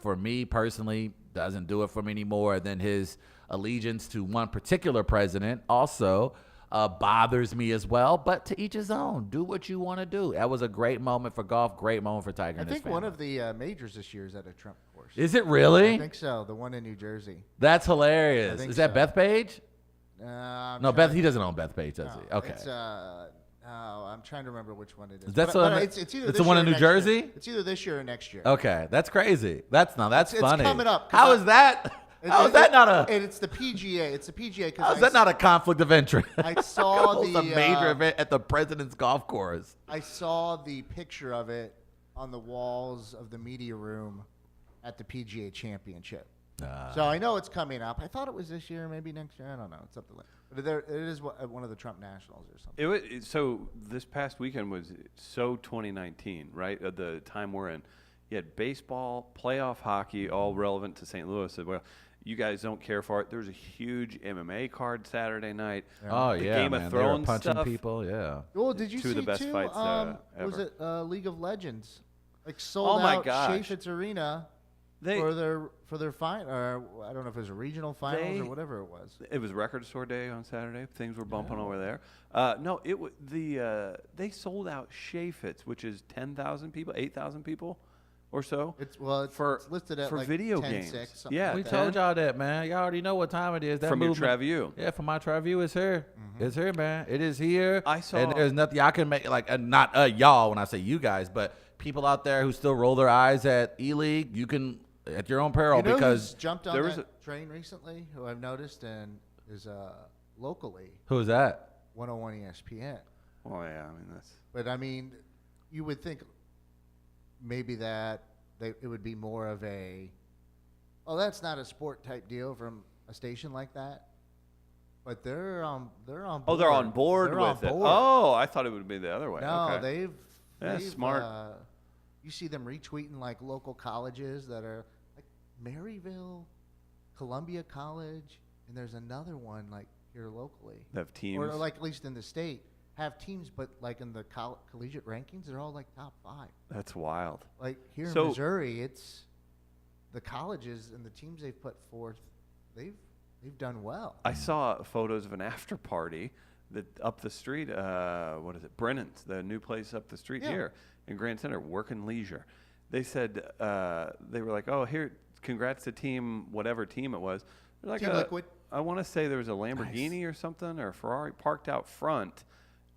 For me personally, doesn't do it for me anymore. Then his allegiance to one particular president also bothers me as well. But to each his own. Do what you want to do. That was a great moment for golf. Great moment for Tiger. I and his think one family. of the majors this year is at a Trump course. Is it really? I think so. The one in New Jersey. That's hilarious. I think Is that so. Bethpage? I'm No, trying- Beth. He doesn't own Bethpage, does no, he? Okay. It's, no, I'm trying to remember which one it is. That's But what- it's either it's this the one year in or New next year. Jersey? It's either this year or next year. Okay, that's crazy. That's It's funny. coming up, 'cause How I- is that? How is that not a? And it's the PGA. It's the PGA How is because that not a conflict of interest? I saw Host the, a major event at the president's golf course. I saw the picture of it on the walls of the media room at the PGA Championship. So I know it's coming up. I thought it was this year, maybe next year. I don't know. It's something like. But it is one of the Trump Nationals or something. So this past weekend was so 2019, right? At the time we're in, you had baseball, playoff hockey, all relevant to St. Louis. Well, you guys don't care for it. There's a huge MMA card Saturday night. Oh The yeah, Game man. of They were Thrones punching stuff. people. Yeah. Well, did you Two see of the best too? fights, Was ever. it League of Legends? Like sold Oh my out gosh. Chaffetz Arena They- for their or I don't know if it was a regional finals or They- whatever it was. It was Record Store Day on Saturday. Things were bumping over there. No, it was they sold out Chaffetz, which is 10,000 people, 8,000 people, or so. It's for listed at for like video 10, games. 6, something Yeah, like We that. told y'all that, man. Y'all already know what time it is. That From your movement- TravView. Yeah, from my TravView, it's here. It's here, man. It is here. I saw- and there's nothing y'all can make not y'all when I say you guys, but people out there who still roll their eyes at E-League. You can at your own peril You know because who's jumped on there was that train recently, who I've noticed, and is locally who's that? 101 ESPN. Oh yeah, I mean that's. But I mean, you would think maybe that it would be more of a, oh, that's not a sport type deal from a station like that. But they're on board. Oh, they're on board They're with on it. board. Oh, I thought it would be the other way. No, okay. they've That's they've, smart. You see them retweeting like local colleges that are like Maryville, Columbia College, and there's another one like here locally, They have teams. or like at least in the state have teams, but like in the collegiate rankings, they're all like top 5. That's wild. Like here So- in Missouri, it's the colleges and the teams they've put forth, they've done well. I saw photos of an after party that up the street. What is it? Brennan's, the new place up the street here in Grand Center, Work and Leisure. They said they were like, "Oh, here, congrats to team whatever team it was." They're like, Team Liquid. I want to say there was a Lamborghini or something or a Ferrari parked out front,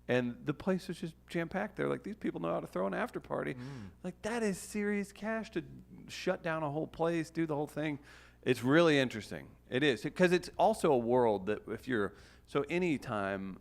and the place was just jam packed. They're like, these people know how to throw an after party. Like, that is serious cash to shut down a whole place, do the whole thing. It's really interesting. It is, because it's also a world that if you're so anytime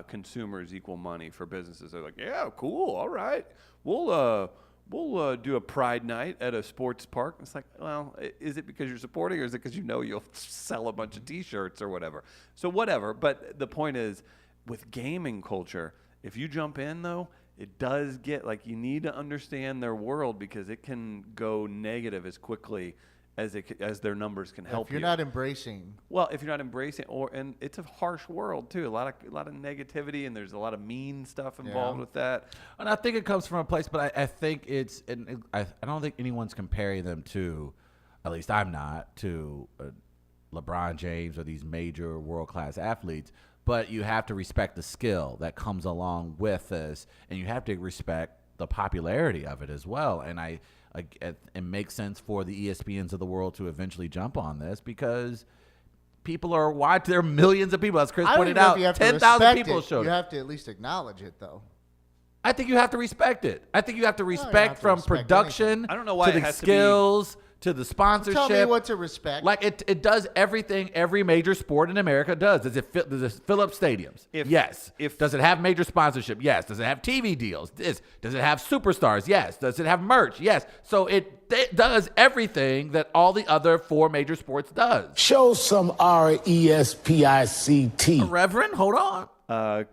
consumers equal money for businesses, they're like, yeah, cool, all right, we'll do a pride night at a sports park. It's like, well, is it because you're supporting, or is it because you know you'll sell a bunch of T-shirts or whatever? So whatever. But the point is, with gaming culture, if you jump in though, it does get like, you need to understand their world, because it can go negative as quickly as their numbers can help you. If you're not embracing. Well, if you're not embracing, and it's a harsh world too. A lot of negativity, and there's a lot of mean stuff involved with that. And I think it comes from a place, but I think it's, and I don't think anyone's comparing them to, at least I'm not, to LeBron James or these major world-class athletes. But you have to respect the skill that comes along with this, and you have to respect the popularity of it as well. And it makes sense for the ESPNs of the world to eventually jump on this, because people are watching. There are millions of people, as Chris pointed out. 10,000 people showed it. You have to at least acknowledge it, though. I think you have to respect it. I think you have to respect from production I don't know why to it the has to be- skills to the sponsorship. Tell me what to respect. Like it does everything every major sport in America does. Does it fill up stadiums? Yes. Does it have major sponsorship? Yes. Does it have TV deals? Does it have superstars? Yes. Does it have merch? Yes. So it does everything that all the other four major sports does. Show some RESPICT. Reverend, hold on.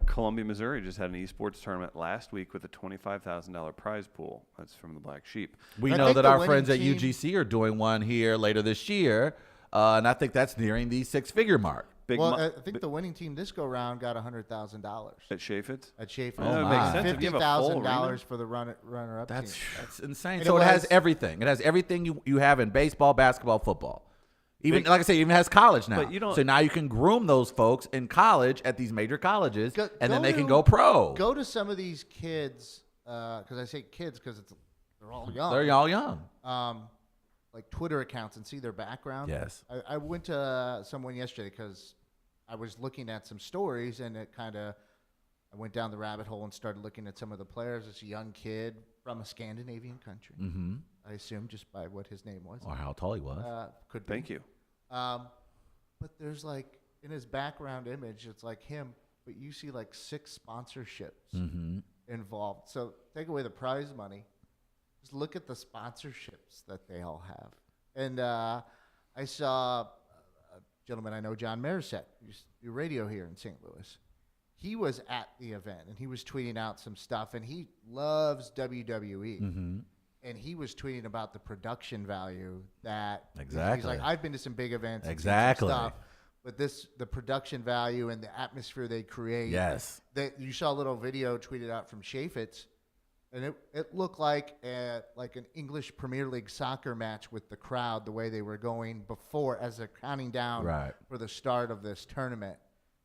Columbia, Missouri just had an esports tournament last week with a $25,000 prize pool. That's from the Black Sheep. We I know think that the our winning friends at team- UGC are doing one here later this year, and I think that's nearing the six-figure mark. I think the winning team this go round got $100,000 At Chaffetz? at Schaefer. Oh, that makes sense. If you have a full $50,000 for the runner-up That's team. insane. And So it it has was- everything. It has everything you have in baseball, basketball, football. Even like I say, it even has college now. But you don't- So now you can groom those folks in college at these major colleges, and then they can to- go pro. Go to some of these kids, because I say kids because they're all young. They're all young. Like Twitter accounts and see their background. Yes. I went to someone yesterday because I was looking at some stories, and I went down the rabbit hole and started looking at some of the players. It's a young kid from a Scandinavian country. Mm-hmm. I assume just by what his name was. Or how tall he was. Could be. Thank you. But there's like in his background image, it's like him, but you see like 6 sponsorships involved. So take away the prize money, just look at the sponsorships that they all have. And I saw a gentleman I know, John Mariset, who used to do radio here in St. Louis. He was at the event, and he was tweeting out some stuff, and he loves WWE. Mm-hmm. And he was tweeting about the production value that Exactly. He's like, I've been to some big events, and seen some Exactly. stuff, but the production value and the atmosphere they create. Yes. That you saw a little video tweeted out from Chaffetz, and it looked like an English Premier League soccer match with the crowd, the way they were going before as they're counting down for the start of this tournament.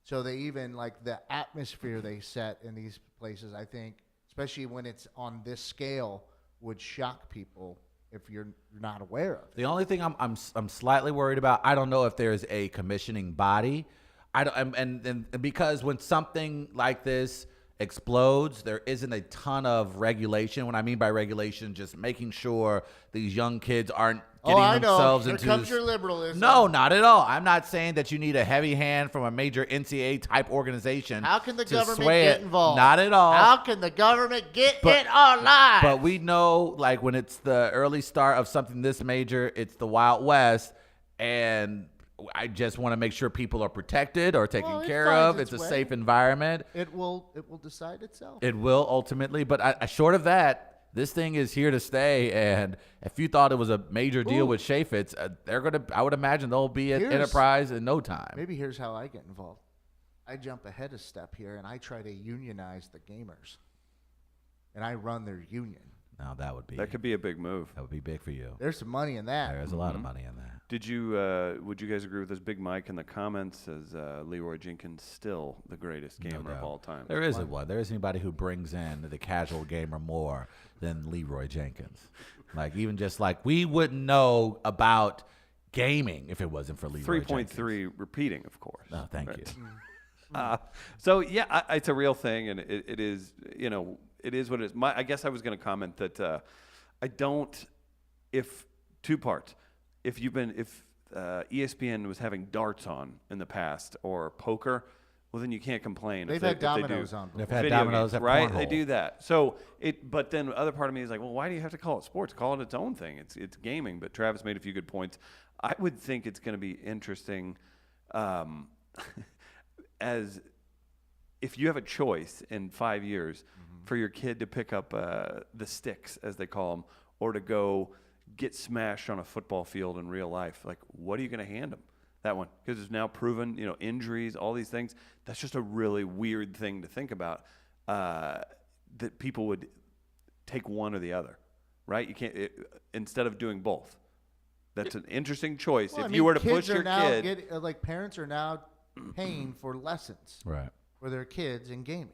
So they even like the atmosphere they set in these places, I think, especially when it's on this scale, would shock people if you're not aware of it. The only thing I'm slightly worried about, I don't know if there's a commissioning body. I don't, and because when something like this explodes, there isn't a ton of regulation. What I mean by regulation, just making sure these young kids aren't getting themselves into. Here comes your liberalism. No, not at all. I'm not saying that you need a heavy hand from a major NCAA type organization. How can the to government sway get it. involved? Not at all. How can the government get But- in our lives? But we know, like, when it's the early start of something this major, it's the Wild West, and I just want to make sure people are protected or taken Well, it care finds of. its It's a way. safe environment. It will decide itself. It will ultimately, but short of that, this thing is here to stay. And if you thought it was a major deal with Chaffetz, they're gonna. I would imagine they'll be at Here's- Enterprise in no time. Maybe here's how I get involved. I jump ahead a step here, and I try to unionize the gamers. And I run their union. Now That could be a big move. that would be big for you. There's some money in that. There's a lot of money in that. Did you? Would you guys agree with this? Big Mike in the comments says Leroy Jenkins still the greatest gamer of all time. There isn't one. There isn't anybody who brings in the casual gamer more than Leroy Jenkins. Like even just like we wouldn't know about gaming if it wasn't for Leroy 3.3 repeating, of course. Oh, thank you. So yeah, it's a real thing, and it is. It is what it is. I guess I was going to comment that I don't. If two parts. If ESPN was having darts on in the past or poker, well then you can't complain. They've had dominoes on. They've had Video dominoes games, at right? cornhole. They do that. So but then the other part of me is like, well, why do you have to call it sports? Call it its own thing. It's gaming. But Travis made a few good points. I would think it's going to be interesting, as if you have a choice in 5 years for your kid to pick up the sticks, as they call them, or to go get smashed on a football field in real life. Like, what are you going to hand them? That one, because it's now proven, injuries, all these things. That's just a really weird thing to think about, that people would take one or the other, right? You can't, instead of doing both. That's an interesting choice. Well, if you were to push kids are your now kid. parents are now paying for lessons Right. for their kids in gaming.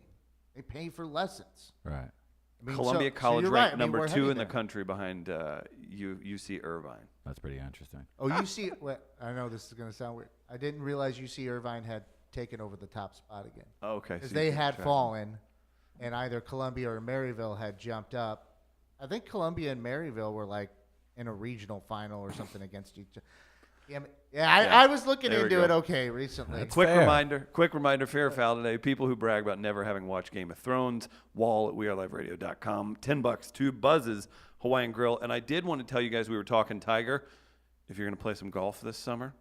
They pay for lessons. Right. I mean, Columbia so College you're ranked right. I mean, number we're 2 heading in the there. country behind UC Irvine. That's pretty interesting. Oh, UC. Well, I know this is going to sound weird. I didn't realize UC Irvine had taken over the top spot again. Oh, okay. Because so they you had track. fallen, and either Columbia or Maryville had jumped up. I think Columbia and Maryville were like in a regional final or something against each other. I was looking There we into go. it okay recently. That's Quick fair. reminder, fair or foul today. People who brag about never having watched Game of Thrones, WAL at weareliveradio.com. $10, 2 buzzes, Hawaiian Grill. And I did want to tell you guys, we were talking Tiger. If you're going to play some golf this summer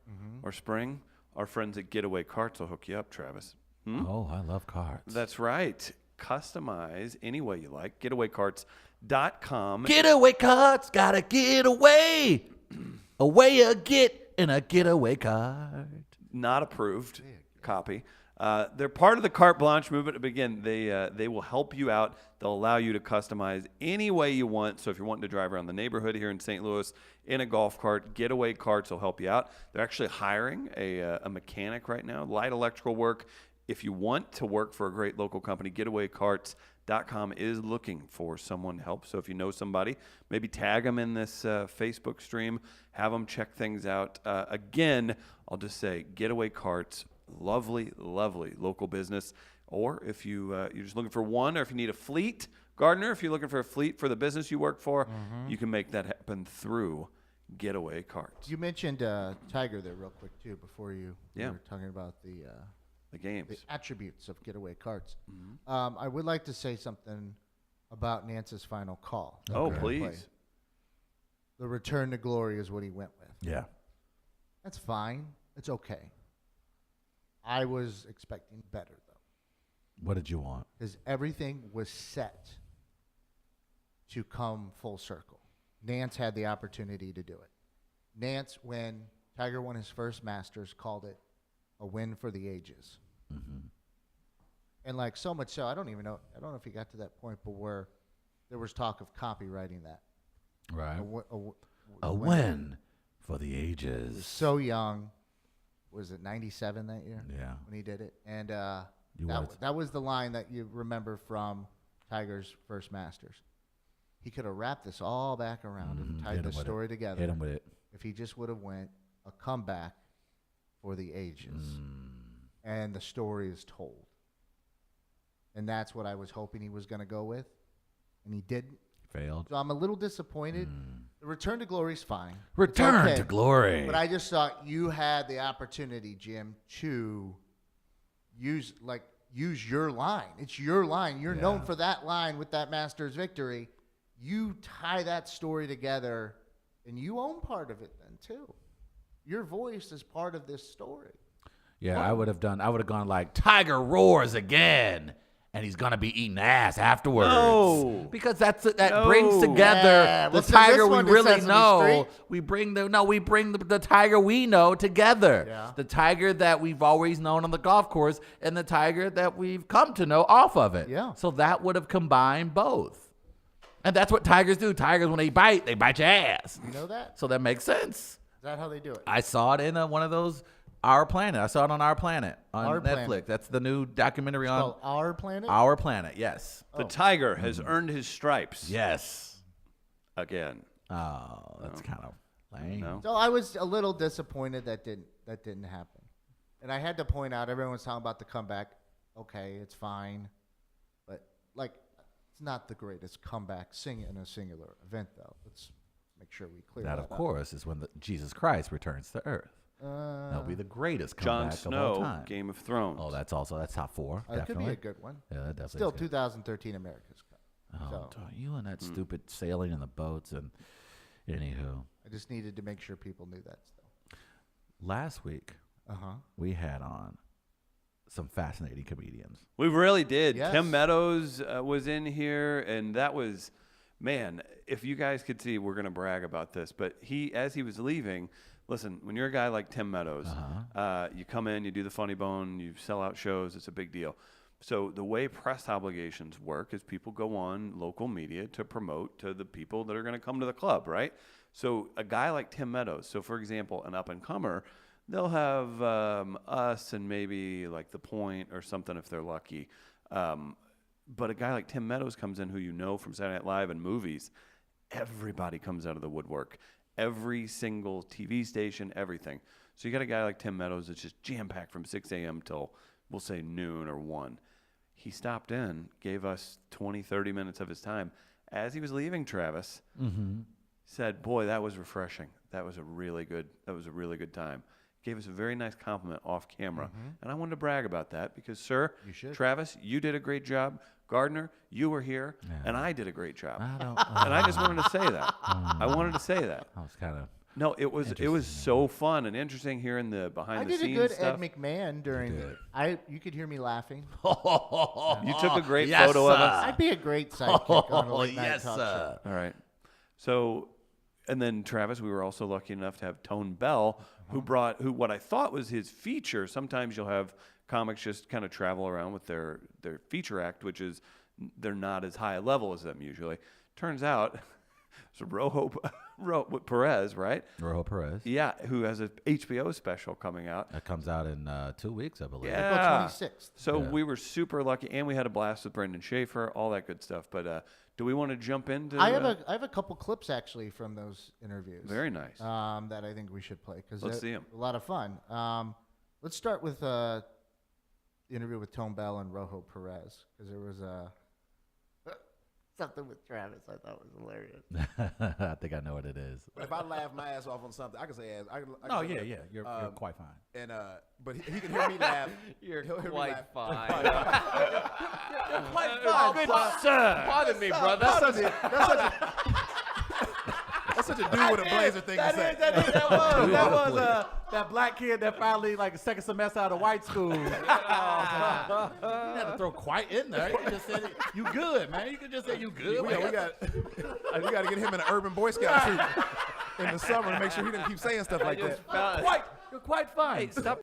or spring, our friends at Getaway Carts will hook you up, Travis. Oh, I love cards. That's right. Customize any way you like. Getawaycarts.com. Getaway cards, gotta get away. Away a get in a getaway card. Not approved copy. They're part of the carte blanche movement. But again, they will help you out. They'll allow you to customize any way you want. So if you're wanting to drive around the neighborhood here in St. Louis in a golf cart, Getaway Carts will help you out. They're actually hiring a mechanic right now, light electrical work. If you want to work for a great local company, getawaycarts.com is looking for someone to help. So if you know somebody, maybe tag them in this Facebook stream, have them check things out. Again, I'll just say Getaway Carts, lovely, lovely local business. Or if you're just looking for one, or if you need a fleet, Gardner, if you're looking for a fleet for the business you work for, you can make that happen through Getaway Carts. You mentioned Tiger there real quick too before you were talking about the games. attributes of Getaway Carts. I would like to say something about Nance's final call. Oh, Play. please. The return to glory is what he went with. Yeah. That's fine. It's okay. I was expecting better, though, What did you want? because everything was set to come full circle. Nance had the opportunity to do it. Nance, when Tiger won his first Masters, called it a win for the ages. And like so much so, I don't know if he got to that point, but where there was talk of copywriting that. Right. A A win for the ages. So young. Was it 97 that year? Yeah. When he did it. And You wanted- that was the line that you remember from Tiger's first Masters. He could have wrapped this all back around and tied Hit the him with story it. together Hit him with it. if he just would have went a comeback for the ages. And the story is told. And that's what I was hoping he was going to go with. And he didn't. Failed. So I'm a little disappointed. The return to glory is fine. It's Return okay. to glory. But I just thought you had the opportunity, Jim, to use your line. It's your line. You're known for that line with that Masters victory. You tie that story together, and you own part of it then too. Your voice is part of this story. Yeah, I would have gone like, Tiger roars again, and he's gonna be eating ass afterwards. No. Because that No. brings together Yeah, the well, so Tiger this we one to really Sesame know. Street. We bring the Tiger we know together. Yeah. The Tiger that we've always known on the golf course, and the Tiger that we've come to know off of it. Yeah. So that would have combined both. And that's what tigers do. Tigers, when they bite your ass. You know that? So that makes sense. Is that how they do it? I saw it in one of those Our Planet. I saw it on Our Planet on Our Netflix. Planet. That's the new documentary on Called Our Planet? Our Planet. Yes. The tiger has earned his stripes Yes. again. Oh, that's kind of lame. No. So I was a little disappointed that didn't happen. And I had to point out, everyone was talking about the comeback. Okay, it's fine. But, like, it's not the greatest comeback in a singular event, though. Let's make sure we clear that That, up. of course, is when Jesus Christ returns to earth. That'll be the greatest Jon comeback of all Snow, time. Game of Thrones. Oh, that's top 4. It could Definitely. be a good one. Yeah, that definitely. Still is good. 2013 America's Cup. Oh, So you and that stupid sailing in the boats and anywho. I just needed to make sure people knew that still. Last week Uh-huh. we had on some fascinating comedians. We really did. Yes. Tim Meadows was in here, and that was, man, if you guys could see, we're going to brag about this, but as he was leaving, listen, when you're a guy like Tim Meadows, you come in, you do the funny bone, you sell out shows, it's a big deal. So the way press obligations work is people go on local media to promote to the people that are going to come to the club, right? So a guy like Tim Meadows, so for example, an up-and-comer, they'll have us and maybe like The Point or something if they're lucky. But a guy like Tim Meadows comes in who you know from Saturday Night Live and movies. Everybody comes out of the woodwork. Every single TV station, everything. So you got a guy like Tim Meadows that's just jam-packed from 6 a.m. till, we'll say, noon or 1. He stopped in, gave us 20, 30 minutes of his time. As he was leaving, Travis said, boy, that was refreshing. That was a really good time. Gave us a very nice compliment off camera. And I wanted to brag about that because, sir, You should. Travis, you did a great job. Gardner, you were here, and I did a great job. I don't. And I just wanted to say that. I wanted to say that. I was kind of. No, it was so fun and interesting hearing the I behind the did a scenes good stuff. Ed McMahon during. You could hear me laughing. You took a great Yes, photo of sir. us. I'd be a great sidekick on a Oh, late night yes, talk sir. show. All right. So, and then Travis, we were also lucky enough to have Tone Bell, who brought what I thought was his feature. Sometimes you'll have comics just kind of travel around with their feature act, which is they're not as high a level as them usually. Turns out, so Rojo Perez, right? Rojo Perez. Yeah, who has a HBO special coming out. That comes out in 2 weeks, I believe. Yeah. April 26th. So Yeah. we were super lucky, and we had a blast with Brendan Schaefer, all that good stuff. But do we want to jump into? I have a couple clips actually from those interviews. Very nice. That I think we should play because Let's see 'em. A lot of fun. Let's start with the interview with Tone Bell and Rojo Perez because there was something with Travis I thought was hilarious. I think I know what it is. If I laugh my ass off on something, I can say ass. I can No, say- yeah. You're quite fine. And but he can hear me laugh. You're He'll hear me quite laugh. fine. Quite fine. Good sir. Pardon me, brother. That's such a dude with a blazer thing to say. That was that black kid that finally, like, second semester out of white school. You didn't have to throw quite in there. You just said, you good, man. You could just say you good. We got to get him in an urban Boy Scout troop in the summer to make sure he didn't keep saying stuff like that. You're quite fine. Hey, stop.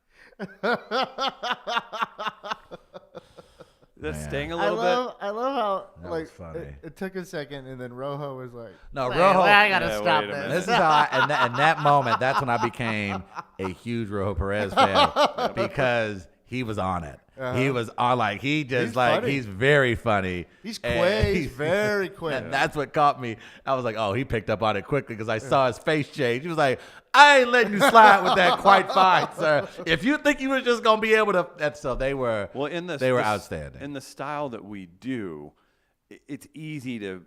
That's Man. staying a I little love how That like was funny. it took a second and then Rojo was like, No, "Wait, Rojo. I gotta Yeah, stop wait a this." minute. This is how I, in that moment, that's when I became a huge Rojo Perez fan because he was on it. He was on, like, he just, He's like, funny. he's very funny. He's And quick. He's very quick. And that's what caught me. I was like, oh, he picked up on it quickly because I saw his face change. He was like, I ain't letting you slide with that quite fine, sir. If you think you was just going to be able to. So they were, well in this. they were this- outstanding. in the style that we do. It's easy to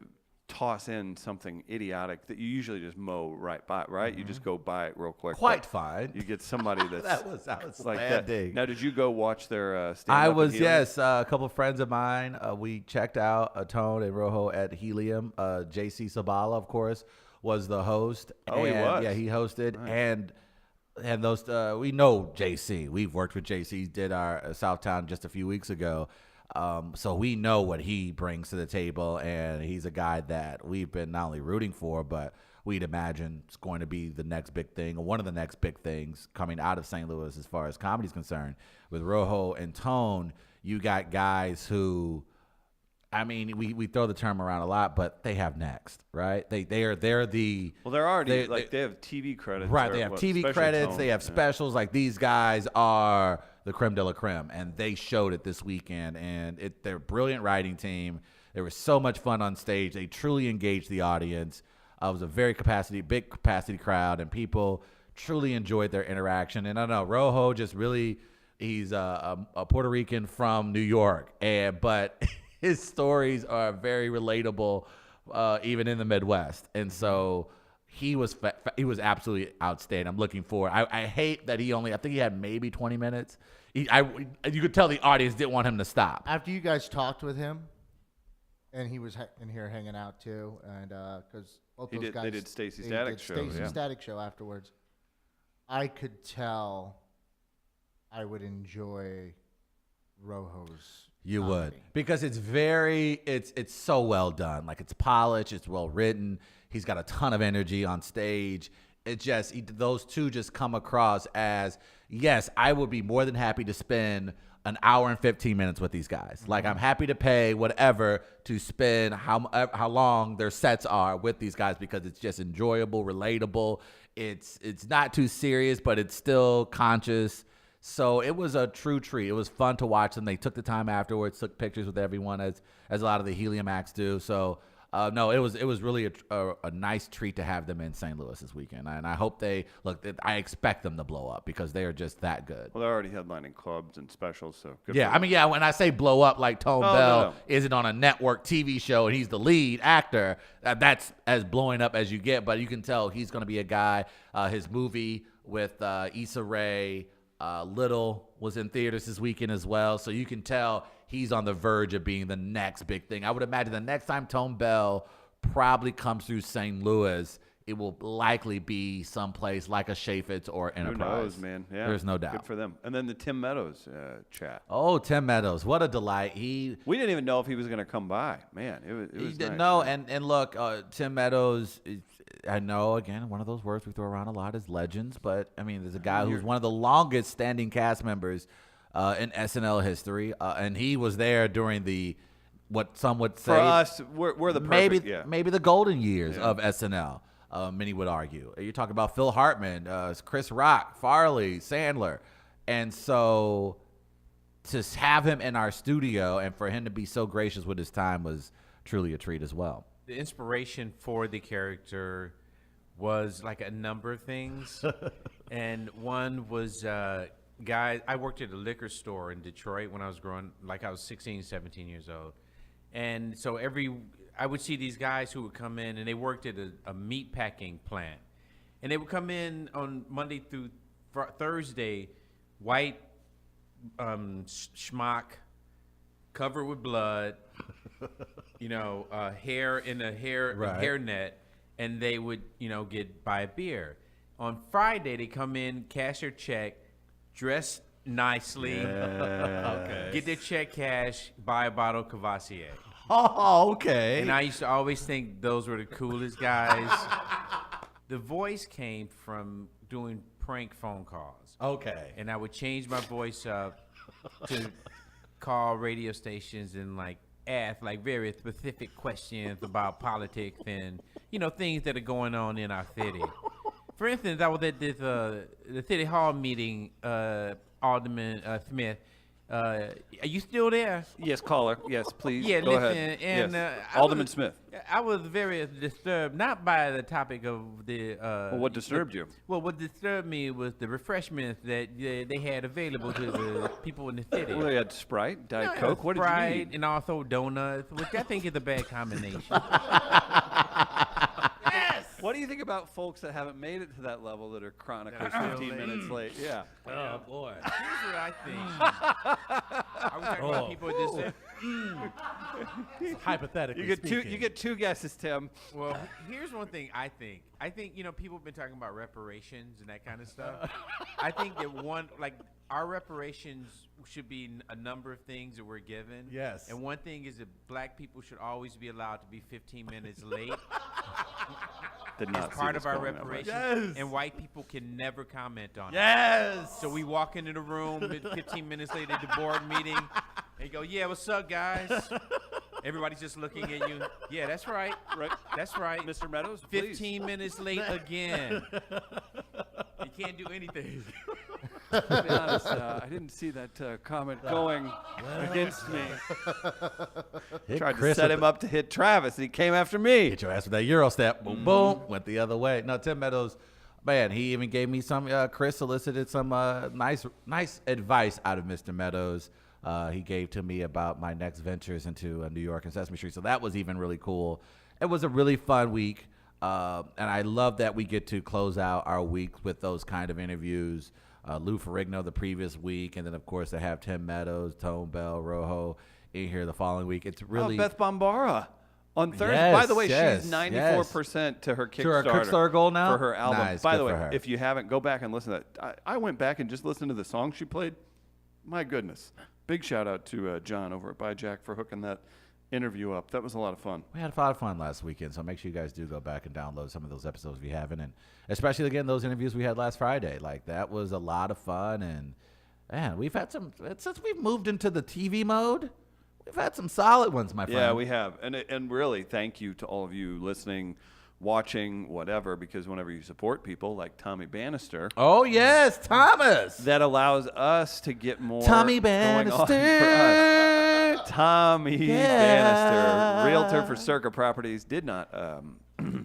toss in something idiotic that you usually just mow right by. Right, you just go by it real quick. Quite But fine. You get somebody that's That was like that. standing. Now, did you go watch their stand-up? I at was, Helium? yes. A couple of friends of mine, we checked out Tone and Rojo at Helium. JC Sabala, of course, was the host. Oh, he And, was? Yeah, he hosted. And those, we know JC. We've worked with JC. He did our Southtown just a few weeks ago. So we know what he brings to the table, and he's a guy that we've been not only rooting for, but we'd imagine is going to be the next big thing, or one of the next big things coming out of St. Louis as far as comedy is concerned. With Rojo and Tone, you got guys who I mean, we throw the term around a lot, but they have next, right? They're the Well, they're already they have TV credits. right. or They have what, TV special credits. tone. They have Yeah. specials. Like these guys are the creme de la creme, and they showed it this weekend. And they're a brilliant writing team. There was so much fun on stage. They truly engaged the audience. It was a big capacity crowd, and people truly enjoyed their interaction. And I don't know, Rojo just really, he's a Puerto Rican from New York, but his stories are very relatable, even in the Midwest. And so he was absolutely outstanding. I'm looking forward. I hate that I think he had maybe 20 minutes. You could tell the audience didn't want him to stop. After you guys talked with him, and he was in here hanging out too, and because both those guys, they did Stacey Static show. Stacey Static show afterwards. I could tell I would enjoy Rojo's. You comedy. would, because it's so well done. Like, it's polished, it's well written. He's got a ton of energy on stage. Those two just come across as, yes, I would be more than happy to spend an hour and 15 minutes with these guys. Mm-hmm. Like, I'm happy to pay whatever to spend how long their sets are with these guys, because it's just enjoyable, relatable. It's not too serious, but it's still conscious. So it was a true treat. It was fun to watch them. They took the time afterwards, took pictures with everyone, as a lot of the Helium acts do. So no, it was really a nice treat to have them in St. Louis this weekend. And I hope I expect them to blow up, because they are just that good. Well, they're already headlining clubs and specials, so good. Yeah, for I mean, yeah, when I say blow up, like Tone Bell no. isn't on a network TV show and he's the lead actor, that's as blowing up as you get. But you can tell he's going to be a guy. His movie with Issa Rae, Little, was in theaters this weekend as well. So you can tell he's on the verge of being the next big thing. I would imagine the next time Tone Bell probably comes through St. Louis, it will likely be someplace like a Chaffetz or Enterprise. Who knows, man? Yeah, There's no doubt. Good for them. And then the Tim Meadows chat. Oh, Tim Meadows, what a delight! We didn't even know if he was going to come by. Man, it was He nice. didn't know, and look, Tim Meadows. I know, again, one of those words we throw around a lot is legends, but I mean, there's a guy who's one of the longest standing cast members in SNL history, and he was there during what some would say For us, we're the perfect, maybe the golden years of SNL. Many would argue. You're talking about Phil Hartman, Chris Rock, Farley, Sandler, and so to have him in our studio and for him to be so gracious with his time was truly a treat as well. The inspiration for the character was like a number of things. And one was, guys, I worked at a liquor store in Detroit when I was I was 16, 17 years old. And so I would see these guys who would come in, and they worked at a meat packing plant. And they would come in on Monday through Thursday, white schmuck, covered with blood, hair in a hairnet, and they would, buy a beer. On Friday, they come in, cash their check, dress nicely, get their check cash, buy a bottle of Cavassier. Oh, okay. And I used to always think those were the coolest guys. The voice came from doing prank phone calls. Okay. And I would change my voice up to call radio stations and ask very specific questions about politics and things that are going on in our city. For instance, I was at this the city hall meeting. Alderman Smith, are you still there? Yes, caller. Yes, please. Yeah, Go listen, ahead. and yes. Alderman Smith. I was very disturbed, not by the topic of the. Well, what disturbed you? Well, what disturbed me was the refreshments that they had available to the people in the city. Well, they had Sprite, Diet Coke. What did you Sprite need? and also donuts, which I think is a bad combination. What do you think about folks that haven't made it to that level that are chronically 15 minutes late? Yeah. Oh, boy. Here's what I think. Are we talking about people that just Hypothetically You get two guesses, Tim. Well, here's one thing I think. I think, people have been talking about reparations and that kind of stuff. I think that our reparations should be a number of things that we're given. Yes. And one thing is that black people should always be allowed to be 15 minutes late. Did not It's see part this of our going that way. reparations. Yes. And white people can never comment on it. Yes. So we walk into the room 15 minutes later at the board meeting. And go, yeah, what's up, guys? Everybody's just looking at you. Yeah, that's right. Right. That's right. Mr. Meadows, please. 15 minutes late again. You can't do anything. To be honest, I didn't see that comment going against me. Hit Tried Chris to set with him up to hit Travis, and he came after me. Get your ass with that Euro step. Boom, boom. Went the other way. No, Tim Meadows, man, he even gave me some, Chris solicited some nice advice out of Mr. Meadows. He gave to me about my next ventures into New York and Sesame Street. So that was even really cool. It was a really fun week. And I love that we get to close out our week with those kind of interviews. Lou Ferrigno the previous week. And then, of course, to have Tim Meadows, Tone Bell, Rojo in here the following week. It's really. Beth Bombara on Thursday. Yes, By the way, yes, she's 94% to her Kickstarter. To her Kickstarter goal now? For her album. Nice, By good the way, for her. if you haven't, go back and listen to that. I went back and just listened to the song she played. My goodness. Big shout out to John over at By Jack for hooking that interview up. That was a lot of fun. We had a lot of fun last weekend, so make sure you guys do go back and download some of those episodes if you haven't, and especially again those interviews we had last Friday. Like that was a lot of fun, and man, we've had some since we've moved into the TV mode. We've had some solid ones, my friend. Yeah, we have, and really thank you to all of you listening, watching, whatever, because whenever you support people like Tommy Bannister, Oh yes, Thomas. that allows us to get more Tommy going on for us. Bannister. Tommy Yeah. Bannister, realtor for Circa Properties, did not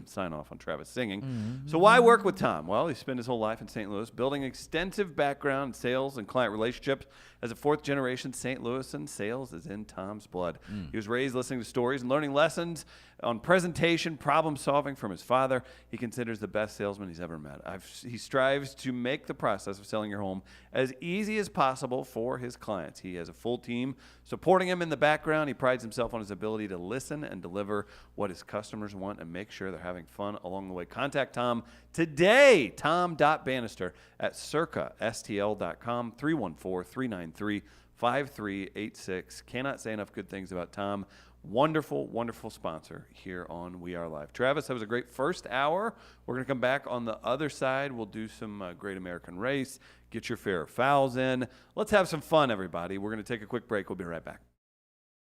sign off on Travis singing. So why work with Tom? Well, he spent his whole life in St. Louis building extensive background in sales and client relationships. As a fourth-generation St. Louis, and sales is in Tom's blood. He was raised listening to stories and learning lessons on presentation, problem solving from his father. He considers the best salesman he's ever met. He strives to make the process of selling your home as easy as possible for his clients. He has a full team supporting him in the background. He prides himself on his ability to listen and deliver what his customers want and make sure they're having fun along the way. Contact Tom today, tom.bannister at circastl.com, 314-393-5386. Cannot say enough good things about Tom. Wonderful, wonderful sponsor here on We Are Live. Travis, that was a great first hour. We're going to come back on the other side. We'll do some Great American Race, get your fair fouls in. Let's have some fun, everybody. We're going to take a quick break. We'll be right back.